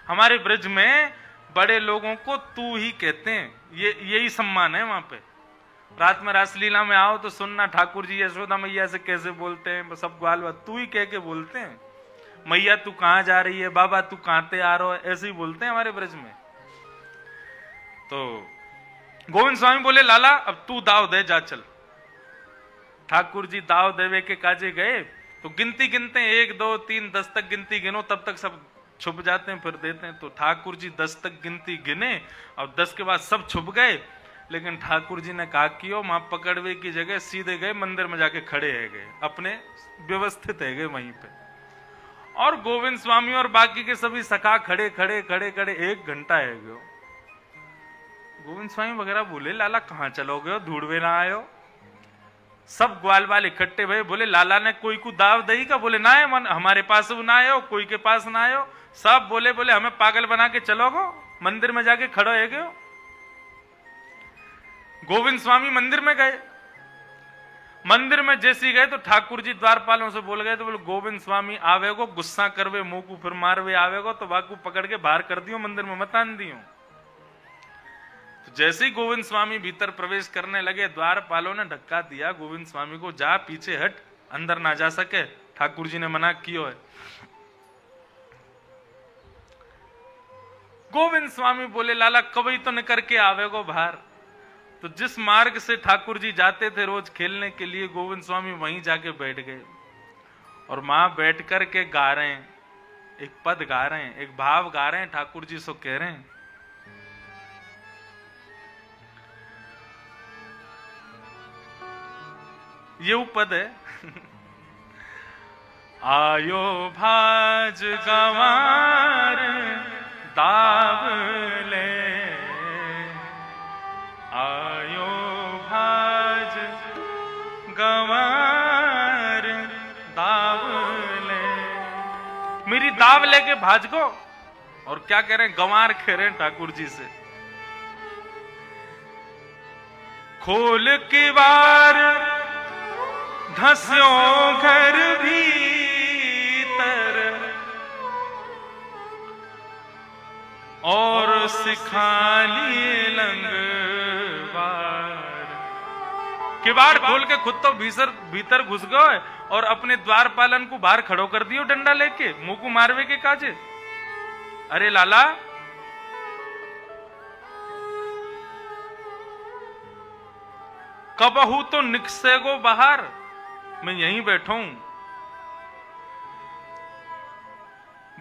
हमारे ब्रज में बड़े लोगों को तू ही कहते हैं, यही सम्मान है वहां पे। रात में रासलीला में आओ तो सुनना ठाकुर जी यशोदा मैया से कैसे बोलते हैं, सब ग्वाल बाल तू ही कह के बोलते हैं। मैया तू कहां जा रही है, बाबा तू कहां आ रहा है, ऐसे ही बोलते हैं हमारे ब्रज में। तो गोविंद स्वामी बोले लाला अब तू दाव दे, जा चल। ठाकुर जी दाव देवे के काजे गए तो गिनती गिनते हैं 1 2 3 10 तक गिनती गिनो, तब तक सब छुप जाते हैं, फिर देते हैं। तो ठाकुर जी 10 तक गिनती गिने और 10 के बाद सब छुप गए। लेकिन ठाकुर जी ने कहा कि वहां पकड़वे की जगह सीधे गए मंदिर में जाके खड़े है गए, अपने व्यवस्थित है गए वहीं पे। और गोविंद स्वामी और बाकी के सभी सखा खड़े खड़े खड़े खड़े 1 घंटा है गए। गोविंद स्वामी वगैरह बोले लाला कहां चलोगे, धूड़वे ना आयो। सब ग्वाल बाल इकट्ठे भये, बोले लाला ने कोई को दाव दई का, बोले ना है मन हमारे पास ना आयो, कोई के पास ना आयो। सब बोले बोले हमें पागल बना के चलोगो, मंदिर में जाके खड़ो है गयो। गोविंद स्वामी मंदिर में गए। मंदिर में जैसे गए तो ठाकुर जी द्वारपालों से बोल गए, तो बोले गोविंद स्वामी आवेगो, गुस्सा करवे मुंह को फिर मारवे आवेगो तो बाकू पकड़ के बाहर कर दियो, मंदिर में मत आन दियो। तो जैसे ही गोविंद स्वामी भीतर प्रवेश करने लगे, द्वारपालों ने धक्का दिया गोविंद स्वामी को, जा पीछे हट, अंदर ना जा सके, ठाकुर जी ने मना कियो है। गोविंद स्वामी बोले लाला कभी तो निकर के आवेगो बाहर। तो जिस मार्ग से ठाकुर जी जाते थे रोज खेलने के लिए, गोविंद स्वामी वहीं जाके बैठ गए और मां बैठ कर के गा रहे हैं, एक पद गा रहे हैं, एक भाव गा रहे हैं, ठाकुर जी सो कह रहे हैं। ये वो पद है आयो भाज गंवार दावले, आयो भाज गंवार दावले। मेरी दाव लेके भाज को। और क्या कह रहे हैं, गंवार कह रहे हैं ठाकुर जी से। खोल के बार धस्यो घर भीतर और सिखाली लंगवार। किवाड़ खोल के खुद तो भीतर घुस गए और अपने द्वारपालन को बाहर खड़ो कर दियो डंडा लेके, मुंह को मारवे के काजे। अरे लाला कबहू तो निकसे गो बाहर, मैं यहीं बैठा हूं।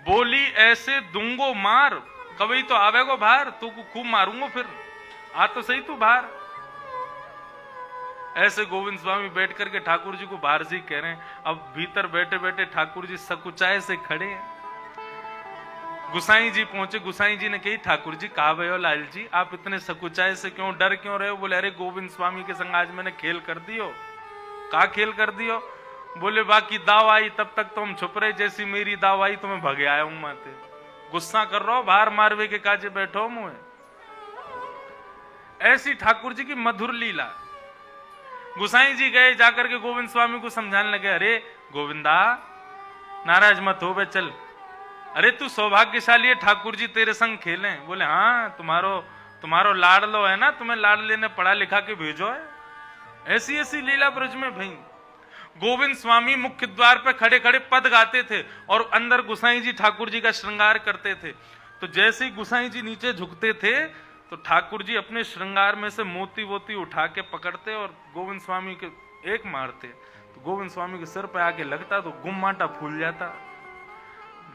बोली ऐसे दूंगो मार, कभी तो आवेगो बाहर, तू को खूब मारूंगो फिर, आ तो सही तू बाहर। ऐसे गोविंद स्वामी बैठ करके ठाकुर जी को बाहर से कह रहे हैं। अब भीतर बैठे बैठे ठाकुर जी सकुचाए से खड़े हैं। गुसाई जी पहुंचे, गुसाई जी ने कही ठाकुर जी कहा भयो लाल जी, आप इतने सकुचाए से क्यों, डर क्यों रहे हो? बोले अरे गोविंद स्वामी के संग आज मैंने खेल कर दियो। का खेल कर दियो? बोले बाकी दाव आई तब तक तो हम छुप रहे, जैसी मेरी दाव आई तो मैं भगे आया हूं माते। गुस्सा कर रहा हो, बाहर मारवे के काजे बैठो मुंह। ऐसी ठाकुर जी की मधुर लीला। गुसाई जी गए, जाकर के गोविंद स्वामी को समझाने लगे, अरे गोविंदा नाराज मत हो बे, चल, अरे तू सौभाग्यशाली है, ठाकुर जी तेरे संग खेले। बोले हाँ तुम्हारो लाडलो है ना, तुम्हें लाडले ने पढ़ा लिखा के भेजो है। ऐसी ऐसी लीला ब्रज में भाई। गोविंद स्वामी मुख्य द्वार पर खड़े खड़े पद गाते थे और अंदर गुसाई जी ठाकुर जी का श्रृंगार करते थे। तो जैसे ही गुसाई जी नीचे झुकते थे तो ठाकुर जी अपने श्रृंगार में से मोती वोती उठा के पकड़ते और गोविंद स्वामी के एक मारते। तो गोविंद स्वामी के सिर पे आके लगता तो गुम्माटा फूल जाता।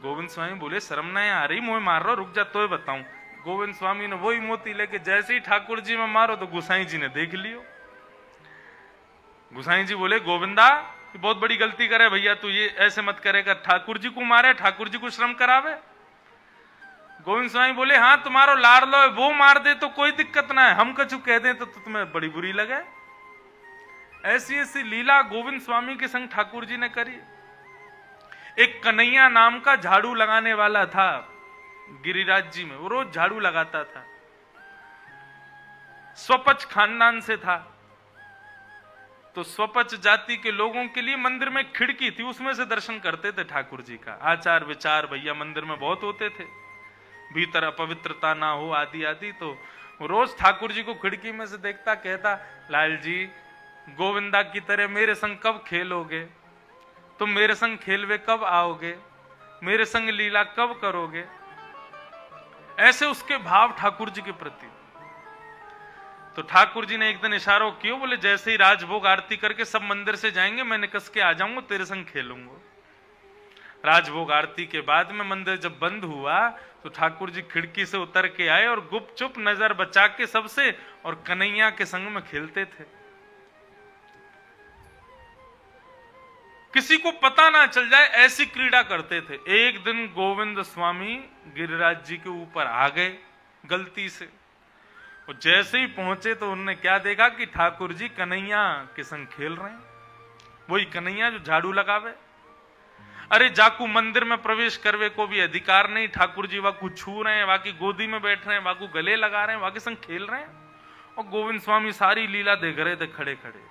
गोविंद स्वामी बोले शर्म नहीं आ रही, मुझे मार रहा, रुक जा तो बताऊं। गोविंद स्वामी ने वही मोती लेके जैसे ही ठाकुर जी में मारो तो गुसाई जी ने देख लियो। गुसाई जी बोले गोविंदा बहुत बड़ी गलती करे भैया, तू ये ऐसे मत करेगा, ठाकुर जी को मारे, ठाकुर जी को श्रम करावे। गोविंद स्वामी बोले हाँ तुम्हारो लाडलो है, वो मार दे तो कोई दिक्कत ना है, हम कछु कह दें तो तुम्हें बड़ी बुरी लगे। ऐसी ऐसी लीला गोविंद स्वामी के संग ठाकुर जी ने करी। एक कन्हैया नाम का झाड़ू लगाने वाला था गिरिराज जी में, वो रोज झाड़ू लगाता था, स्वपच खानदान से था। तो स्वपच जाति के लोगों के लिए मंदिर में खिड़की थी, उसमें से दर्शन करते थे ठाकुर जी का। आचार विचार भैया मंदिर में बहुत होते थे, भीतर अपवित्रता ना हो आदि आदि। तो रोज ठाकुर जी को खिड़की में से देखता, कहता लाल जी गोविंदा की तरह मेरे संग कब खेलोगे, तुम मेरे संग खेलवे कब आओगे? मेरे संग लीला कब करोगे? ऐसे उसके भाव ठाकुर जी के प्रति। तो ठाकुर जी ने एक दिन इशारा किया, बोले जैसे ही राजभोग आरती करके सब मंदिर से जाएंगे, मैं निकस के आ जाऊंगा, तेरे संग खेलूंगा। राजभोग आरती के बाद में मंदिर जब बंद हुआ तो ठाकुर जी खिड़की से उतर के आए और गुपचुप नजर बचा के सबसे और कन्हैया के संग में खेलते थे। किसी को पता ना चल जाए ऐसी क्रीड़ा करते थे। एक दिन गोविंद स्वामी गिरिराज जी के ऊपर आ गए गलती से, और जैसे ही पहुंचे तो उन्होंने क्या देखा कि ठाकुर जी कन्हैया के संग खेल रहे हैं। वही कन्हैया जो झाड़ू लगावे। अरे जाकू मंदिर में प्रवेश करवे को भी अधिकार नहीं, ठाकुर जी वाकू छू रहे हैं, वाकी गोदी में बैठ रहे हैं, वाकू गले लगा रहे हैं, वाके संग खेल रहे हैं, और गोविंद स्वामी सारी लीला देख रहे थे खड़े खड़े।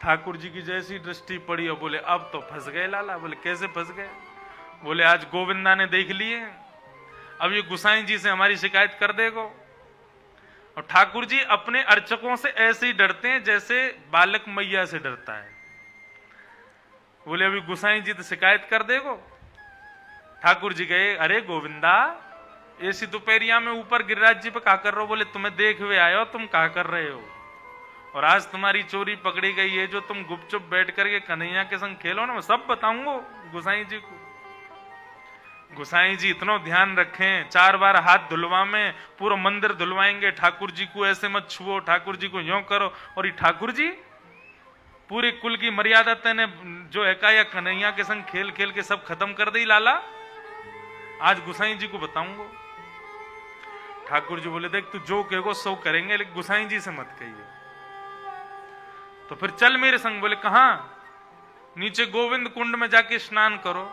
ठाकुर जी की जैसी दृष्टि पड़ी और बोले अब तो फंस गए लाला। बोले कैसे फंस गए? बोले आज गोविंदा ने देख लिए, अब ये गुसाई जी से हमारी शिकायत कर देगो। और ठाकुर जी अपने अर्चकों से ऐसे ही डरते हैं जैसे बालक मैया से डरता है। बोले अभी गुसाई जी तो शिकायत कर देगो। ठाकुर जी गए, अरे गोविंदा ऐसी दोपहरिया में ऊपर गिरिराज जी पे क्या कर रहे हो? बोले तुम्हें देख हुए आयो, तुम क्या कर रहे हो? और आज तुम्हारी चोरी पकड़ी गई है, जो तुम गुपचुप बैठ करके कन्हैया के संग खेलो ना, मैं सब बताऊंगा गुसाई जी को। गुसाई जी इतना ध्यान रखें, 4 बार हाथ धुलवा में पूरा मंदिर धुलवाएंगे, ठाकुर जी को ऐसे मत छुओ, ठाकुर जी को यूं करो। और ये ठाकुर जी पूरे कुल की मर्यादा तेने जो एकाएक कन्हैया के संग खेल खेल के सब खत्म कर दी लाला, आज गुसाई जी को बताऊंगा। ठाकुर जी बोले देख तू जो कहेगो सो करेंगे, लेकिन गुसाई जी से मत कहिए। तो फिर चल मेरे संग। बोले कहां? नीचे गोविंद कुंड में जाके स्नान करो,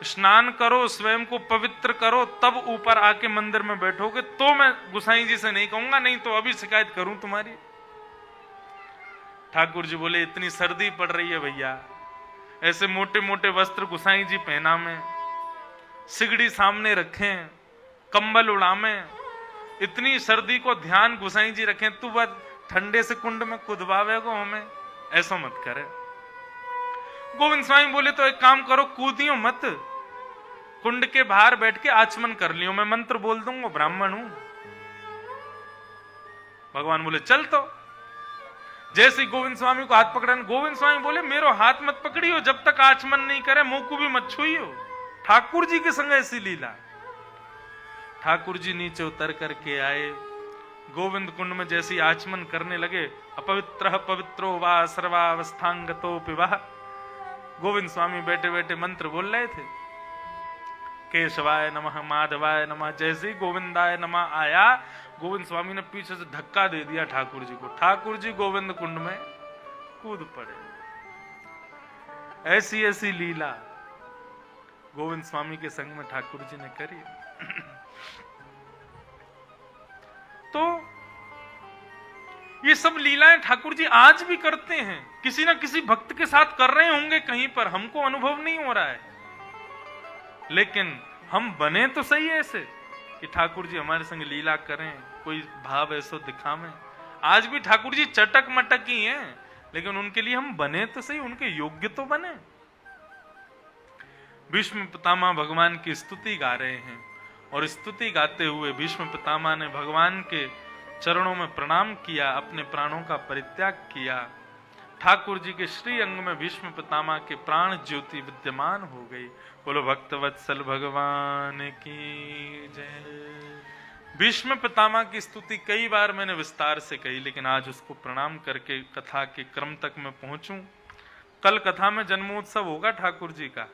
स्नान करो, स्वयं को पवित्र करो, तब ऊपर आके मंदिर में बैठोगे तो मैं गुसाई जी से नहीं कहूंगा, नहीं तो अभी शिकायत करूं तुम्हारी। ठाकुर जी बोले इतनी सर्दी पड़ रही है भैया, ऐसे मोटे मोटे वस्त्र गुसाई जी पहना में, सिगड़ी सामने रखें, कंबल उड़ामें, इतनी सर्दी को ध्यान गुसाई जी रखें, तू बस ठंडे से कुंड में कुदवावे को हमें, ऐसा मत करे। गोविंद स्वामी बोले तो एक काम करो, कूदियो मत, कुंड के बाहर बैठ के आचमन कर लियो, मैं मंत्र बोल दूंगा, ब्राह्मण हूं। भगवान बोले चल। तो जैसे गोविंद स्वामी को हाथ पकड़न, गोविंद स्वामी बोले मेरो हाथ मत पकड़ियो, जब तक आचमन नहीं करे मुंह को भी मत छुइयो। ठाकुर जी के संग ऐसी लीला। ठाकुर जी नीचे उतर करके आए, गोविंद कुंड में जैसी आचमन करने लगे, अपवित्र पवित्रो वा सर्वावस्थांगतो पिवाह। गोविंद स्वामी बैठे बैठे मंत्र बोल रहे थे, केशवाय नमः, माधवाय नमः। जैसे ही गोविंदाय नमः आया, गोविंद स्वामी ने पीछे से धक्का दे दिया ठाकुर जी को, ठाकुर जी गोविंद कुंड में कूद पड़े। ऐसी ऐसी लीला गोविंद स्वामी के संग में ठाकुर जी ने करी। तो ये सब लीलाएं ठाकुर जी आज भी करते हैं, किसी ना किसी भक्त के साथ कर रहे होंगे कहीं पर, हमको अनुभव नहीं हो रहा है, लेकिन हम बने तो सही ऐसे कि ठाकुर जी हमारे संग लीला करें, कोई भाव ऐसा दिखावें। आज भी ठाकुर जी चटक मटक ही हैं, लेकिन उनके लिए हम बने तो सही, उनके योग्य तो बने। भीष्म पितामह भगवान की स्तुति गा रहे हैं, और स्तुति गाते हुए भीष्म पितामह ने भगवान के चरणों में प्रणाम किया, अपने प्राणों का परित्याग किया। ठाकुर जी के श्री अंग में भीष्म पितामह के प्राण ज्योति विद्यमान हो गई। बोलो भक्तवत्सल भगवान की जय। भीष्म पितामह की स्तुति कई बार मैंने विस्तार से कही, लेकिन आज उसको प्रणाम करके कथा के क्रम तक मैं पहुंचूं। कल कथा में जन्मोत्सव होगा ठाकुर जी का,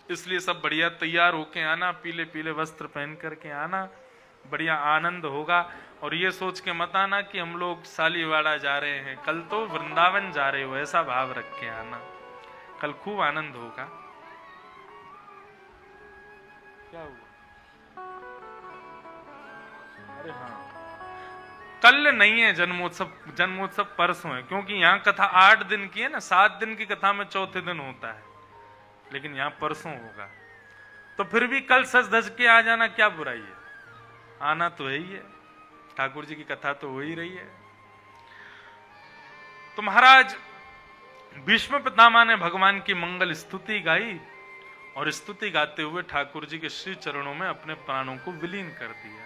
इसलिए सब बढ़िया तैयार होके आना, पीले पीले वस्त्र पहन करके आना, बढ़िया आनंद होगा। और ये सोच के मत आना कि हम लोग सालीवाड़ा जा रहे हैं, कल तो वृंदावन जा रहे हो, ऐसा भाव रख के आना, कल खूब आनंद होगा। क्या हुआ? अरे हाँ, कल नहीं है जन्मोत्सव, जन्मोत्सव परसों है, क्योंकि यहाँ कथा 8 दिन की है ना, 7 दिन की कथा में चौथे दिन होता है, लेकिन यहाँ परसों होगा। तो फिर भी कल सज धज के आ जाना, क्या बुराई है, आना तो है ही है, ठाकुर जी की कथा तो हो ही रही है। तो महाराज भीष्म पितामह ने भगवान की मंगल स्तुति गाई और स्तुति गाते हुए ठाकुर जी के श्री चरणों में अपने प्राणों को विलीन कर दिया।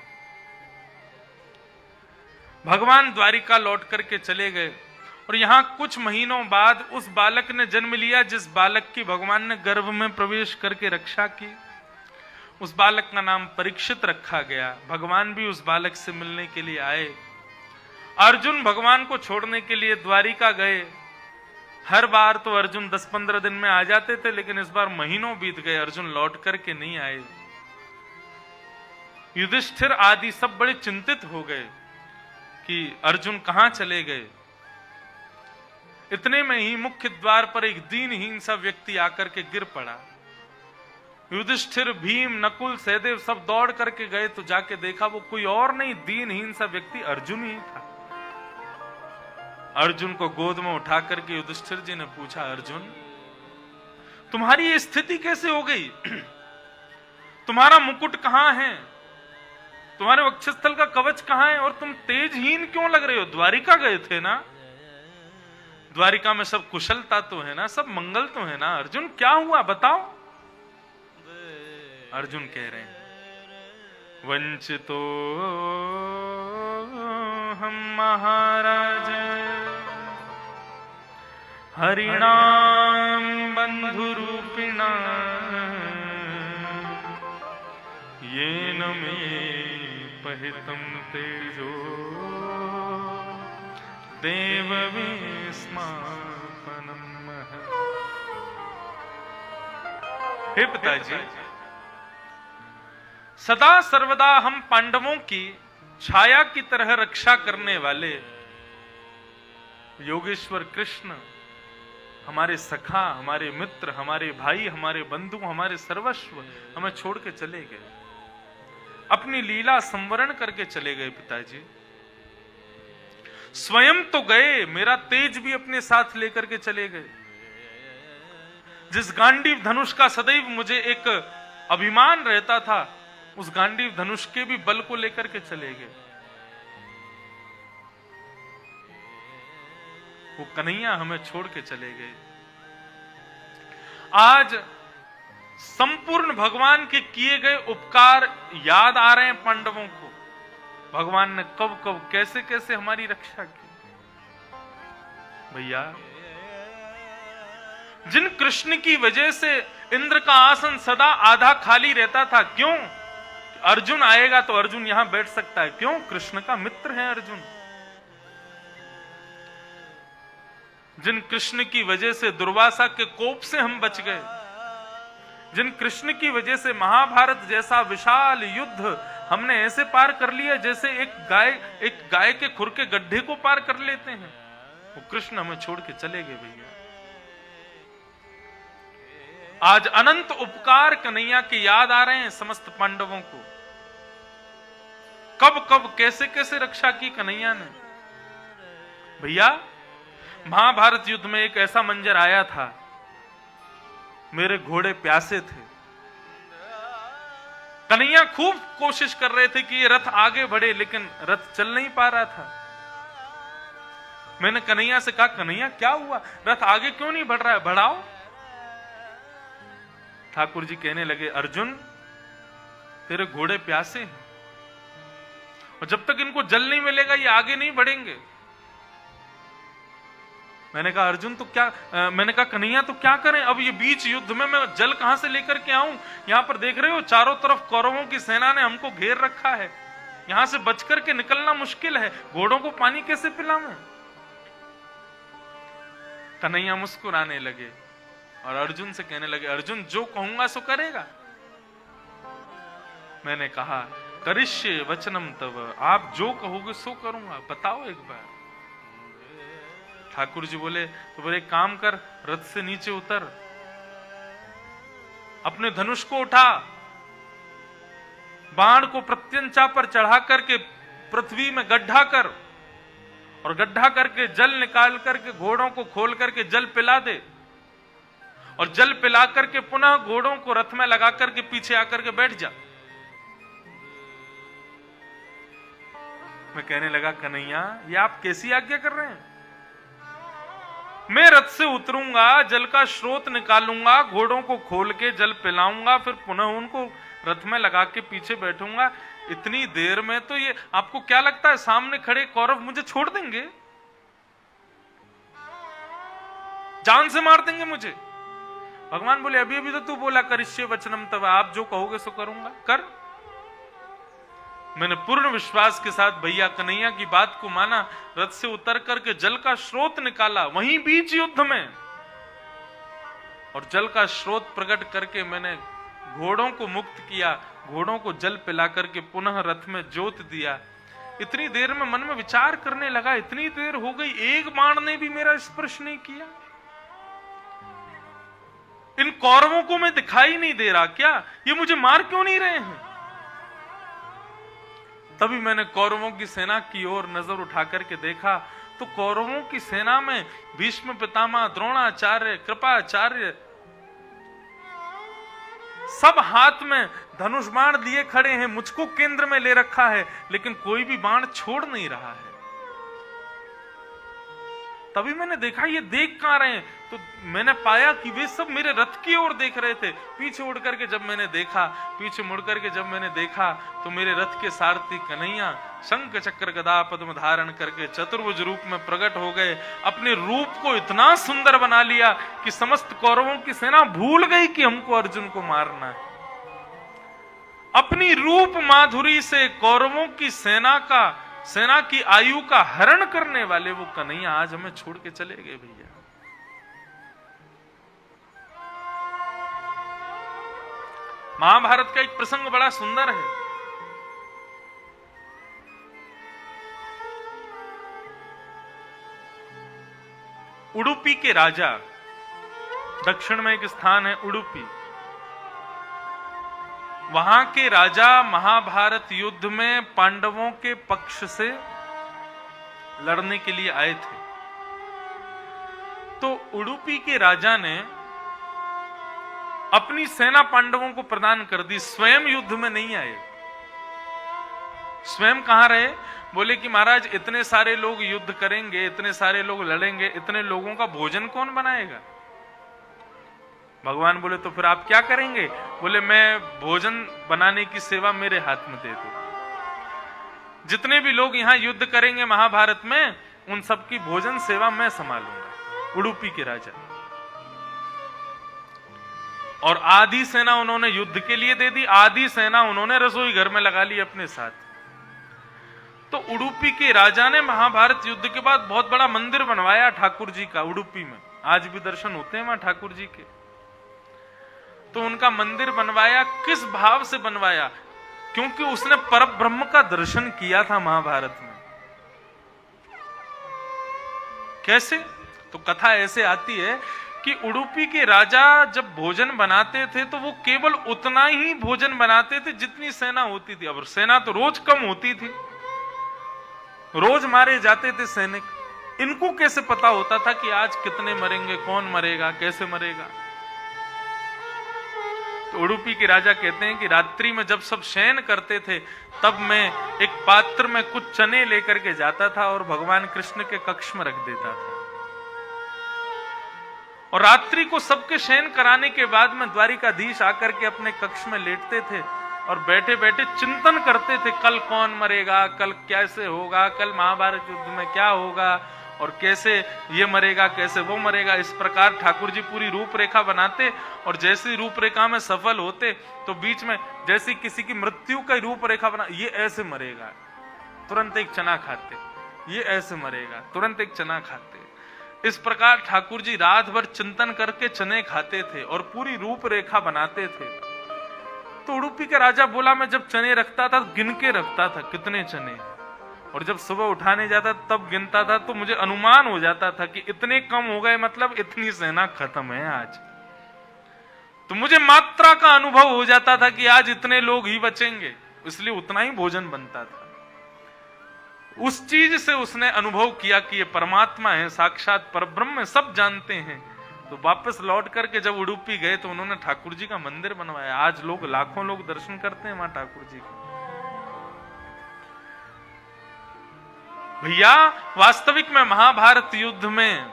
भगवान द्वारिका लौट करके चले गए और यहां कुछ महीनों बाद उस बालक ने जन्म लिया जिस बालक की भगवान ने गर्भ में प्रवेश करके रक्षा की। उस बालक का नाम परीक्षित रखा गया। भगवान भी उस बालक से मिलने के लिए आए। अर्जुन भगवान को छोड़ने के लिए द्वारिका गए। हर बार तो अर्जुन 10-15 दिन में आ जाते थे, लेकिन इस बार महीनों बीत गए, अर्जुन लौट करके नहीं आए। युधिष्ठिर आदि सब बड़े चिंतित हो गए कि अर्जुन कहां चले गए। इतने में ही मुख्य द्वार पर एक दीनहीन सा व्यक्ति आकर के गिर पड़ा। युधिष्ठिर, भीम, नकुल, सहदेव सब दौड़ करके गए तो जाके देखा वो कोई और नहीं, दीनहीन सा व्यक्ति अर्जुन ही था। अर्जुन को गोद में उठा करके युधिष्ठिर जी ने पूछा, अर्जुन तुम्हारी ये स्थिति कैसे हो गई? तुम्हारा मुकुट कहां है? तुम्हारे वक्षस्थल का कवच कहां है? और तुम तेजहीन क्यों लग रहे हो? द्वारिका गए थे ना? द्वारिका में सब कुशलता तो है ना, सब मंगल तो है ना? अर्जुन क्या हुआ बताओ? अर्जुन कह रहे हैं, वंचितो हम महाराज हरिणाम बंधुरूपिणा येन मे पहितम तेजो देवविस्मापनम। हे पिताजी, सदा सर्वदा हम पांडवों की छाया की तरह रक्षा करने वाले योगेश्वर कृष्ण हमारे सखा, हमारे मित्र, हमारे भाई, हमारे बंधु, हमारे सर्वस्व हमें छोड़ के चले गए, अपनी लीला संवरण करके चले गए। पिताजी स्वयं तो गए, मेरा तेज भी अपने साथ लेकर के चले गए। जिस गांडीव धनुष का सदैव मुझे एक अभिमान रहता था, उस गांडीव धनुष के भी बल को लेकर के चले गए। वो कन्हैया हमें छोड़ के चले गए। आज संपूर्ण भगवान के किए गए उपकार याद आ रहे हैं पांडवों को। भगवान ने कब कब कैसे कैसे हमारी रक्षा की। भैया, जिन कृष्ण की वजह से इंद्र का आसन सदा आधा खाली रहता था, क्यों? अर्जुन आएगा तो अर्जुन यहां बैठ सकता है, क्यों? कृष्ण का मित्र है अर्जुन। जिन कृष्ण की वजह से दुर्वासा के कोप से हम बच गए, जिन कृष्ण की वजह से महाभारत जैसा विशाल युद्ध हमने ऐसे पार कर लिया जैसे एक गाय के खुर के गड्ढे को पार कर लेते हैं, वो कृष्ण हमें छोड़ के चले गए। भैया, आज अनंत उपकार कन्हैया के याद आ रहे हैं समस्त पांडवों को। कब कब कैसे कैसे रक्षा की कन्हैया ने। भैया, महाभारत युद्ध में एक ऐसा मंजर आया था, मेरे घोड़े प्यासे थे, कन्हैया खूब कोशिश कर रहे थे कि ये रथ आगे बढ़े, लेकिन रथ चल नहीं पा रहा था। मैंने कन्हैया से कहा, कन्हैया क्या हुआ, रथ आगे क्यों नहीं बढ़ रहा है, बढ़ाओ। ठाकुर जी कहने लगे, अर्जुन तेरे घोड़े प्यासे हैं और जब तक इनको जल नहीं मिलेगा ये आगे नहीं बढ़ेंगे। मैंने कहा, अर्जुन तो क्या मैंने कहा, कन्हैया तो क्या करें, अब ये बीच युद्ध में मैं जल कहां से लेकर के आऊं? यहां पर देख रहे हो चारों तरफ कौरवों की सेना ने हमको घेर रखा है, यहां से बचकर के निकलना मुश्किल है, घोड़ों को पानी कैसे पिलाऊं? कन्हैया मुस्कुराने लगे और अर्जुन से कहने लगे, अर्जुन जो कहूंगा सो करेगा। मैंने कहा, करिष्ये वचनम तव, आप जो कहोगे सो करूंगा, बताओ एक बार। ठाकुर जी बोले, तो बोले एक काम कर, रथ से नीचे उतर, अपने धनुष को उठा, बाण को प्रत्यंचा पर चढ़ा करके पृथ्वी में गड्ढा कर और गड्ढा करके जल निकाल करके घोड़ों को खोल करके जल पिला दे और जल पिला करके पुनः घोड़ों को रथ में लगा करके पीछे आकर के बैठ जा। मैं कहने लगा, कन्हैया ये आप कैसी आज्ञा कर रहे हैं? मैं रथ से उतरूंगा, जल का स्रोत निकालूंगा, घोड़ों को खोल के जल पिलाऊंगा, फिर पुनः उनको रथ में लगा के पीछे बैठूंगा। इतनी देर में तो ये आपको क्या लगता है सामने खड़े कौरव मुझे छोड़ देंगे? जान से मार देंगे मुझे? भगवान बोले अभी अभी तो तू बोला करिष्ये वचनम तव, आप जो कहोगे सो करूंगा, कर। मैंने पूर्ण विश्वास के साथ भैया कन्हैया की बात को माना, रथ से उतर करके जल का स्रोत निकाला वहीं बीच युद्ध में, और जल का स्रोत प्रकट करके मैंने घोड़ों को मुक्त किया, घोड़ों को जल पिला करके पुनः रथ में जोत दिया। इतनी देर में मन में विचार करने लगा, इतनी देर हो गई, एक बाण ने भी मेरा स्पर्श नहीं किया। इन कौरवों को मैं दिखाई नहीं दे रहा क्या? ये मुझे मार क्यों नहीं रहे हैं? तभी मैंने कौरवों की सेना की ओर नजर उठा करके देखा तो कौरवों की सेना में भीष्म पितामह, द्रोणाचार्य, कृपाचार्य सब हाथ में धनुष बाण लिए खड़े हैं, मुझको केंद्र में ले रखा है, लेकिन कोई भी बाण छोड़ नहीं रहा है। तभी मैंने देखा ये देख कहां रहे हैं, तो मैंने पाया कि वे सब मेरे रथ की ओर देख रहे थे। पीछे उड़ करके जब मैंने देखा, पीछे मुड़ करके जब मैंने देखा तो मेरे रथ के सारथी कन्हैया शंख चक्र गदा पद्म धारण करके चतुर्भुज रूप में प्रकट हो गए। अपने रूप को इतना सुंदर बना लिया कि समस्त कौरवों की सेना भूल गई कि हमको अर्जुन को मारना है। अपनी रूप माधुरी से कौरवों की सेना की आयु का हरण करने वाले वो कन्हैया आज हमें छोड़ के चले गए भैया। महाभारत का एक प्रसंग बड़ा सुंदर है। उडुपी के राजा, दक्षिण में एक स्थान है उडुपी, वहां के राजा महाभारत युद्ध में पांडवों के पक्ष से लड़ने के लिए आए थे। तो उडुपी के राजा ने अपनी सेना पांडवों को प्रदान कर दी, स्वयं युद्ध में नहीं आए। स्वयं कहां रहे? बोले कि महाराज इतने सारे लोग युद्ध करेंगे, इतने सारे लोग लड़ेंगे, इतने लोगों का भोजन कौन बनाएगा? भगवान बोले तो फिर आप क्या करेंगे? बोले मैं भोजन बनाने की सेवा मेरे हाथ में दे दो। जितने भी लोग यहां युद्ध करेंगे महाभारत में, उन सबकी भोजन सेवा मैं संभालूंगा। उडुपी के राजा। और आधी सेना उन्होंने युद्ध के लिए दे दी, आधी सेना उन्होंने रसोई घर में लगा ली अपने साथ। तो उडुपी के राजा ने महाभारत युद्ध के बाद बहुत बड़ा मंदिर बनवाया ठाकुर जी का उडुपी में। आज भी दर्शन होते हैं वहां ठाकुर जी के। तो उनका मंदिर बनवाया, किस भाव से बनवाया? क्योंकि उसने परब्रह्म का दर्शन किया था महाभारत में। कैसे? तो कथा ऐसे आती है कि उडुपी के राजा जब भोजन बनाते थे तो वो केवल उतना ही भोजन बनाते थे जितनी सेना होती थी। अब सेना तो रोज कम होती थी, रोज मारे जाते थे सैनिक। इनको कैसे पता होता था कि आज कितने मरेंगे, कौन मरेगा, कैसे मरेगा? तो उडुपी के राजा कहते हैं कि रात्रि में जब सब शयन करते थे तब मैं एक पात्र में कुछ चने लेकर के जाता था और भगवान कृष्ण के कक्ष में रख देता था। और रात्रि को सबके शयन कराने के बाद में द्वारिकाधीश आकर के अपने कक्ष में लेटते थे और बैठे बैठे चिंतन करते थे, कल कौन मरेगा, कल कैसे होगा, कल महाभारत युद्ध में क्या होगा, और कैसे ये मरेगा, कैसे वो मरेगा। इस प्रकार ठाकुर जी पूरी रूपरेखा बनाते, और जैसी रूपरेखा में सफल होते तो बीच में जैसी किसी की मृत्यु का रूपरेखा बना, ये ऐसे मरेगा, तुरंत एक चना खाते, ये ऐसे मरेगा, तुरंत एक चना खाते। इस प्रकार ठाकुर जी रात भर चिंतन करके चने खाते थे और पूरी रूपरेखा बनाते थे। तो उडुपी का राजा बोला मैं जब चने रखता था गिन के रखता था कितने चने, और जब सुबह उठाने जाता तब गिनता था तो मुझे अनुमान हो जाता था कि इतने कम हो गए, मतलब इतनी सेना खत्म है आज। तो मुझे मात्रा का अनुभव हो जाता था कि आज इतने लोग ही बचेंगे, इसलिए उतना ही भोजन बनता था। उस चीज से उसने अनुभव किया कि ये परमात्मा है, साक्षात परब्रह्म है, सब जानते हैं। तो वापस लौट करके जब उडुपी गए तो उन्होंने ठाकुर जी का मंदिर बनवाया। आज लोग लाखों लोग दर्शन करते हैं वहां ठाकुर जी का। भैया वास्तविक में महाभारत युद्ध में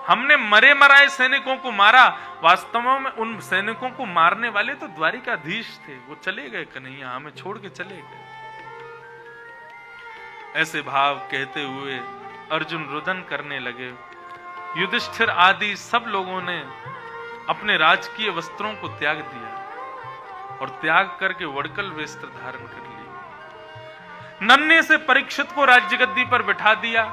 हमने मरे मराए सैनिकों को मारा, वास्तव में उन सैनिकों को मारने वाले तो द्वारिकाधीश थे, वो चले गए कन्हैया, हमें छोड़ के चले गए। ऐसे भाव कहते हुए अर्जुन रुदन करने लगे। युधिष्ठिर आदि सब लोगों ने अपने राजकीय वस्त्रों को त्याग दिया और त्याग करके वड़कल वस्त्र धारण कर लिए। नन्हे से परीक्षित को राज्य गद्दी पर बिठा दिया,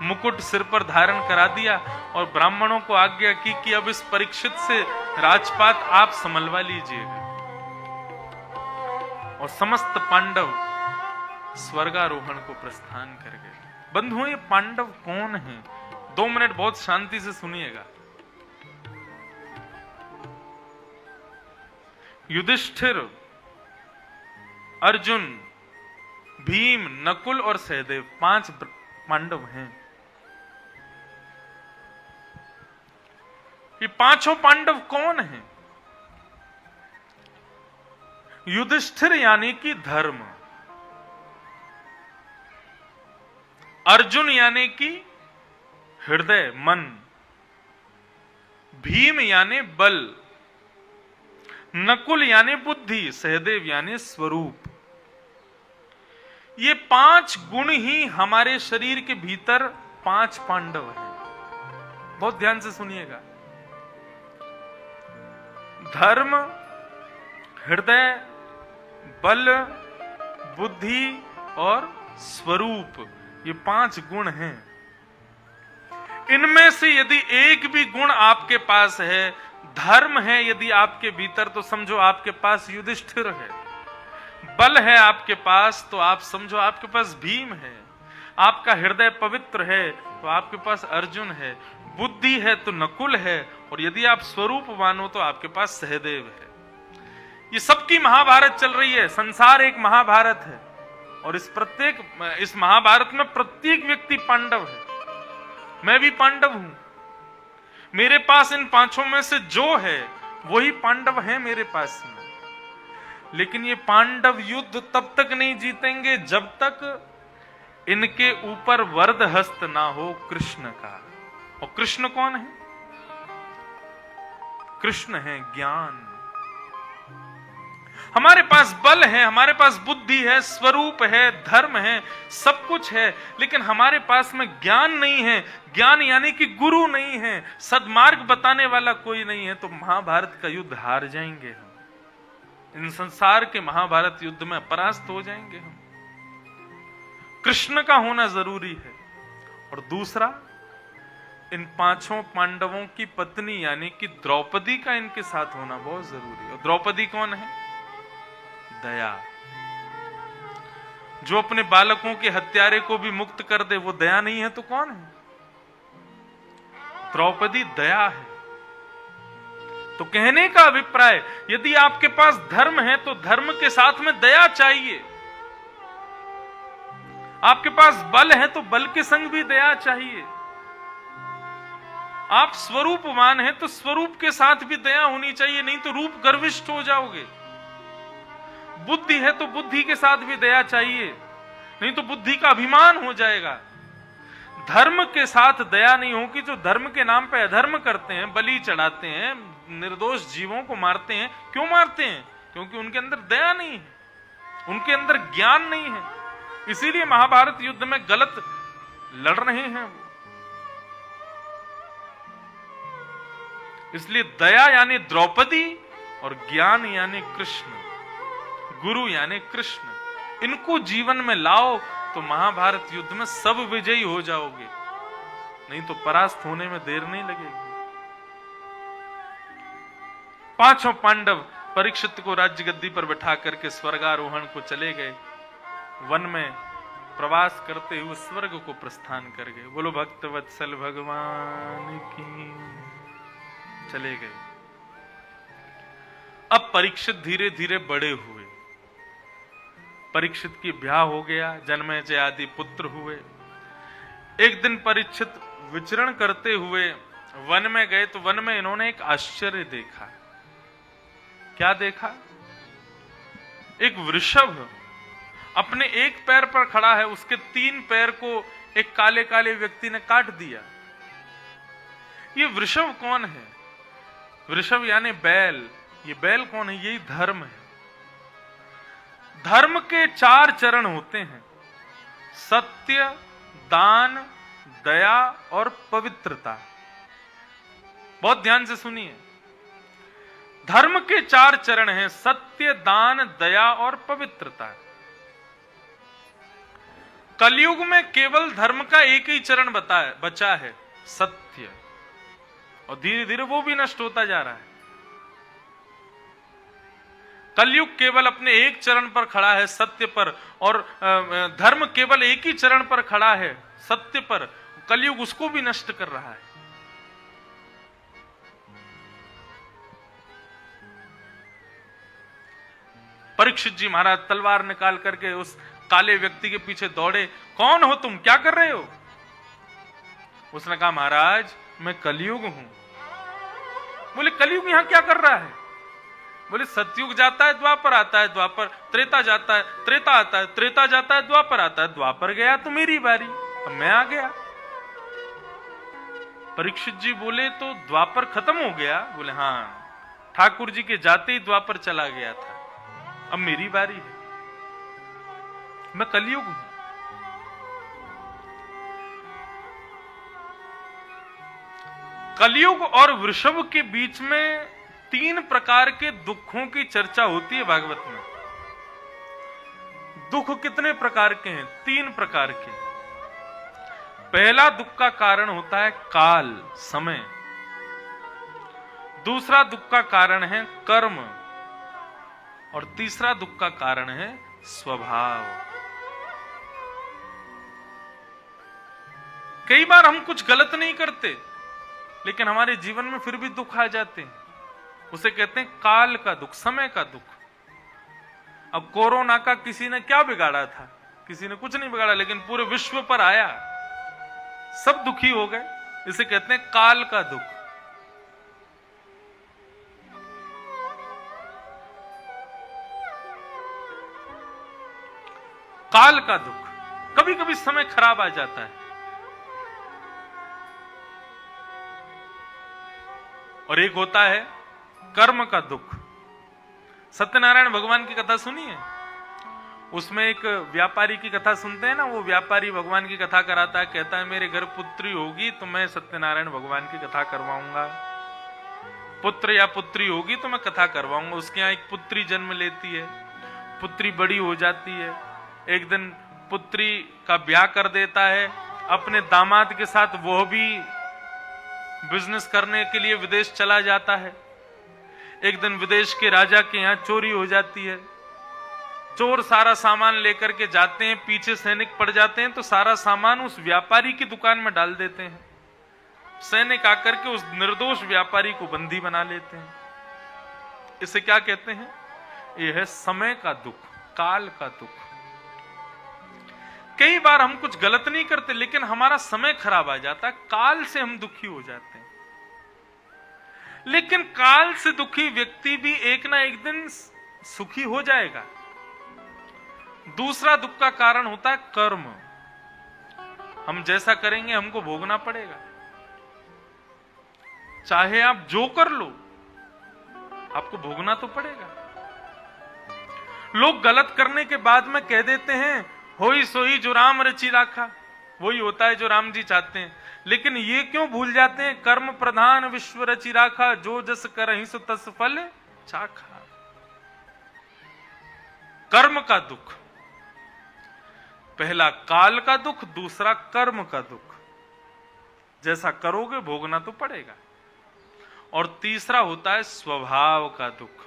मुकुट सिर पर धारण करा दिया और ब्राह्मणों को आज्ञा की कि अब इस परीक्षित से राजपाट आप संभलवा लीजिएगा। और समस्त पांडव स्वर्गारोहण को प्रस्थान कर गए। बंधुओं, ये पांडव कौन हैं? 2 मिनट बहुत शांति से सुनिएगा। युधिष्ठिर, अर्जुन, भीम, नकुल और सहदेव 5 पांडव हैं। ये 5 पांडव कौन हैं? युधिष्ठिर यानी कि धर्म, अर्जुन यानी कि हृदय मन, भीम यानी बल, नकुल यानी बुद्धि, सहदेव यानी स्वरूप। ये 5 गुण ही हमारे शरीर के भीतर 5 पांडव हैं। बहुत ध्यान से सुनिएगा। धर्म, हृदय, बल, बुद्धि और स्वरूप, ये 5 गुण हैं। इनमें से यदि एक भी गुण आपके पास है, धर्म है यदि आपके भीतर, तो समझो आपके पास युधिष्ठिर है। बल है आपके पास तो आप समझो आपके पास भीम है। आपका हृदय पवित्र है तो आपके पास अर्जुन है। बुद्धि है तो नकुल है, और यदि आप स्वरूप मानो तो आपके पास सहदेव है। ये सबकी महाभारत चल रही है। संसार एक महाभारत है और इस महाभारत में प्रत्येक व्यक्ति पांडव है। मैं भी पांडव हूं। मेरे पास इन 5 में से जो है वही पांडव है मेरे पास में। लेकिन ये पांडव युद्ध तब तक नहीं जीतेंगे जब तक इनके ऊपर वरद हस्त ना हो कृष्ण का। और कृष्ण कौन है? कृष्ण है ज्ञान। हमारे पास बल है, हमारे पास बुद्धि है, स्वरूप है, धर्म है, सब कुछ है, लेकिन हमारे पास में ज्ञान नहीं है। ज्ञान यानी कि गुरु नहीं है, सद्मार्ग बताने वाला कोई नहीं है, तो महाभारत का युद्ध हार जाएंगे हम। इन संसार के महाभारत युद्ध में परास्त हो जाएंगे हम। कृष्ण का होना जरूरी है। और दूसरा, इन 5 पांडवों की पत्नी यानी कि द्रौपदी का इनके साथ होना बहुत जरूरी है। और द्रौपदी कौन है? दया। जो अपने बालकों के हत्यारे को भी मुक्त कर दे, वो दया नहीं है तो कौन है? द्रौपदी दया है। तो कहने का अभिप्राय, यदि आपके पास धर्म है तो धर्म के साथ में दया चाहिए। आपके पास बल है तो बल के संग भी दया चाहिए। आप स्वरूपवान हैं तो स्वरूप के साथ भी दया होनी चाहिए, नहीं तो रूप गर्विष्ठ हो जाओगे। बुद्धि है तो बुद्धि के साथ भी दया चाहिए, नहीं तो बुद्धि का अभिमान हो जाएगा। धर्म के साथ दया नहीं होगी। जो धर्म के नाम पे अधर्म करते हैं, बलि चढ़ाते हैं, निर्दोष जीवों को मारते हैं, क्यों मारते हैं? क्योंकि उनके अंदर दया नहीं है, उनके अंदर ज्ञान नहीं है। इसीलिए महाभारत युद्ध में गलत लड़ रहे हैं वो। इसलिए दया यानी द्रौपदी और ज्ञान यानी कृष्ण, गुरु यानी कृष्ण। इनको जीवन में लाओ तो महाभारत युद्ध में सब विजयी हो जाओगे, नहीं तो परास्त होने में देर नहीं लगेगी। 5 पांडव परीक्षित को राज्य गद्दी पर बैठा करके स्वर्गारोहण को चले गए। वन में प्रवास करते हुए स्वर्ग को प्रस्थान कर गए। बोलो भक्त वत्सल भगवान की। चले गए। अब परीक्षित धीरे धीरे बड़े हुए। परीक्षित की ब्याह हो गया, जन्मेजय आदि पुत्र हुए। एक दिन परीक्षित विचरण करते हुए वन में गए तो वन में इन्होंने एक आश्चर्य देखा। क्या देखा? एक वृषभ अपने एक पैर पर खड़ा है, उसके 3 पैर को एक काले काले व्यक्ति ने काट दिया। ये वृषभ कौन है? वृषभ यानी बैल। ये बैल कौन है? यही धर्म है। धर्म के 4 चरण होते हैं, सत्य, दान, दया और पवित्रता। बहुत ध्यान से सुनिए। धर्म के 4 चरण हैं, सत्य, दान, दया और पवित्रता। कलयुग में केवल धर्म का एक ही चरण बचा है, सत्य, और धीरे धीरे वो भी नष्ट होता जा रहा है। कलयुग केवल अपने एक चरण पर खड़ा है, सत्य पर, और धर्म केवल एक ही चरण पर खड़ा है, सत्य पर। कलयुग उसको भी नष्ट कर रहा है। परीक्षित जी महाराज तलवार निकाल करके उस काले व्यक्ति के पीछे दौड़े। कौन हो तुम, क्या कर रहे हो? उसने कहा महाराज मैं कलयुग हूं। बोले कलयुग यहां क्या कर रहा है? बोले सतयुग जाता है, द्वापर आता है, द्वापर त्रेता जाता है, त्रेता आता है, त्रेता जाता है, द्वापर आता है, द्वापर गया तो मेरी बारी, अब मैं आ गया। परीक्षित जी बोले तो द्वापर खत्म हो गया? बोले हाँ, ठाकुर जी के जाते ही द्वापर चला गया था, अब मेरी बारी है, मैं कलयुग हूं। कलयुग और वृषभ के बीच में 3 प्रकार के दुखों की चर्चा होती है भागवत में। दुख कितने प्रकार के हैं? 3 प्रकार के। पहला दुख का कारण होता है काल, समय। दूसरा दुख का कारण है कर्म, और तीसरा दुख का कारण है स्वभाव। कई बार हम कुछ गलत नहीं करते, लेकिन हमारे जीवन में फिर भी दुख आ जाते हैं। उसे कहते हैं काल का दुख, समय का दुख। अब कोरोना का किसी ने क्या बिगाड़ा था? किसी ने कुछ नहीं बिगाड़ा, लेकिन पूरे विश्व पर आया, सब दुखी हो गए। इसे कहते हैं काल का दुख। काल का दुख। कभी कभी समय खराब आ जाता है। और एक होता है कर्म का दुख। सत्यनारायण भगवान की कथा सुनिए, उसमें एक व्यापारी की कथा सुनते हैं ना। वो व्यापारी भगवान की कथा कराता है, कहता है मेरे घर पुत्री होगी तो मैं सत्यनारायण भगवान की कथा करवाऊंगा, पुत्र या पुत्री होगी तो मैं कथा करवाऊंगा। उसके यहाँ एक पुत्री जन्म लेती है, पुत्री बड़ी हो जाती है। एक दिन पुत्री का ब्याह कर देता है अपने दामाद के साथ, वह भी बिजनेस करने के लिए विदेश चला जाता है। एक दिन विदेश के राजा के यहाँ चोरी हो जाती है। चोर सारा सामान लेकर के जाते हैं, पीछे सैनिक पड़ जाते हैं तो सारा सामान उस व्यापारी की दुकान में डाल देते हैं। सैनिक आकर के उस निर्दोष व्यापारी को बंदी बना लेते हैं। इसे क्या कहते हैं? यह है समय का दुख, काल का दुख। कई बार हम कुछ गलत नहीं करते, लेकिन हमारा समय खराब आ जाता है, काल से हम दुखी हो जाते हैं। लेकिन काल से दुखी व्यक्ति भी एक ना एक दिन सुखी हो जाएगा। दूसरा दुख का कारण होता है कर्म। हम जैसा करेंगे हमको भोगना पड़ेगा। चाहे आप जो कर लो, आपको भोगना तो पड़ेगा। लोग गलत करने के बाद में कह देते हैं होई सोई जो राम रचि राखा, वही होता है जो राम जी चाहते हैं। लेकिन ये क्यों भूल जाते हैं? कर्म प्रधान विश्व रचि राखा, जो जस करहि सो तस फल चाखा। कर्म का दुख, पहला काल का दुख, दूसरा कर्म का दुख। जैसा करोगे भोगना तो पड़ेगा। और तीसरा होता है स्वभाव का दुख।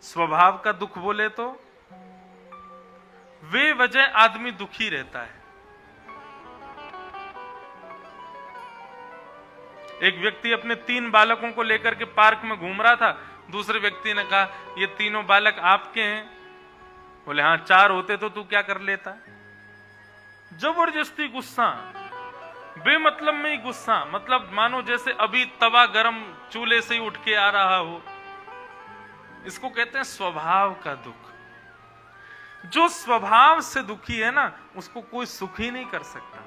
स्वभाव का दुख बोले तो वे वजह आदमी दुखी रहता है। एक व्यक्ति अपने 3 बालकों को लेकर के पार्क में घूम रहा था। दूसरे व्यक्ति ने कहा ये तीनों बालक आपके हैं? बोले हाँ, 4 होते तो तू क्या कर लेता? जबरदस्ती गुस्सा, बेमतलब में ही गुस्सा, मतलब मानो जैसे अभी तवा गरम चूल्हे से ही उठ के आ रहा हो। इसको कहते हैं स्वभाव का दुख। जो स्वभाव से दुखी है ना, उसको कोई सुखी नहीं कर सकता।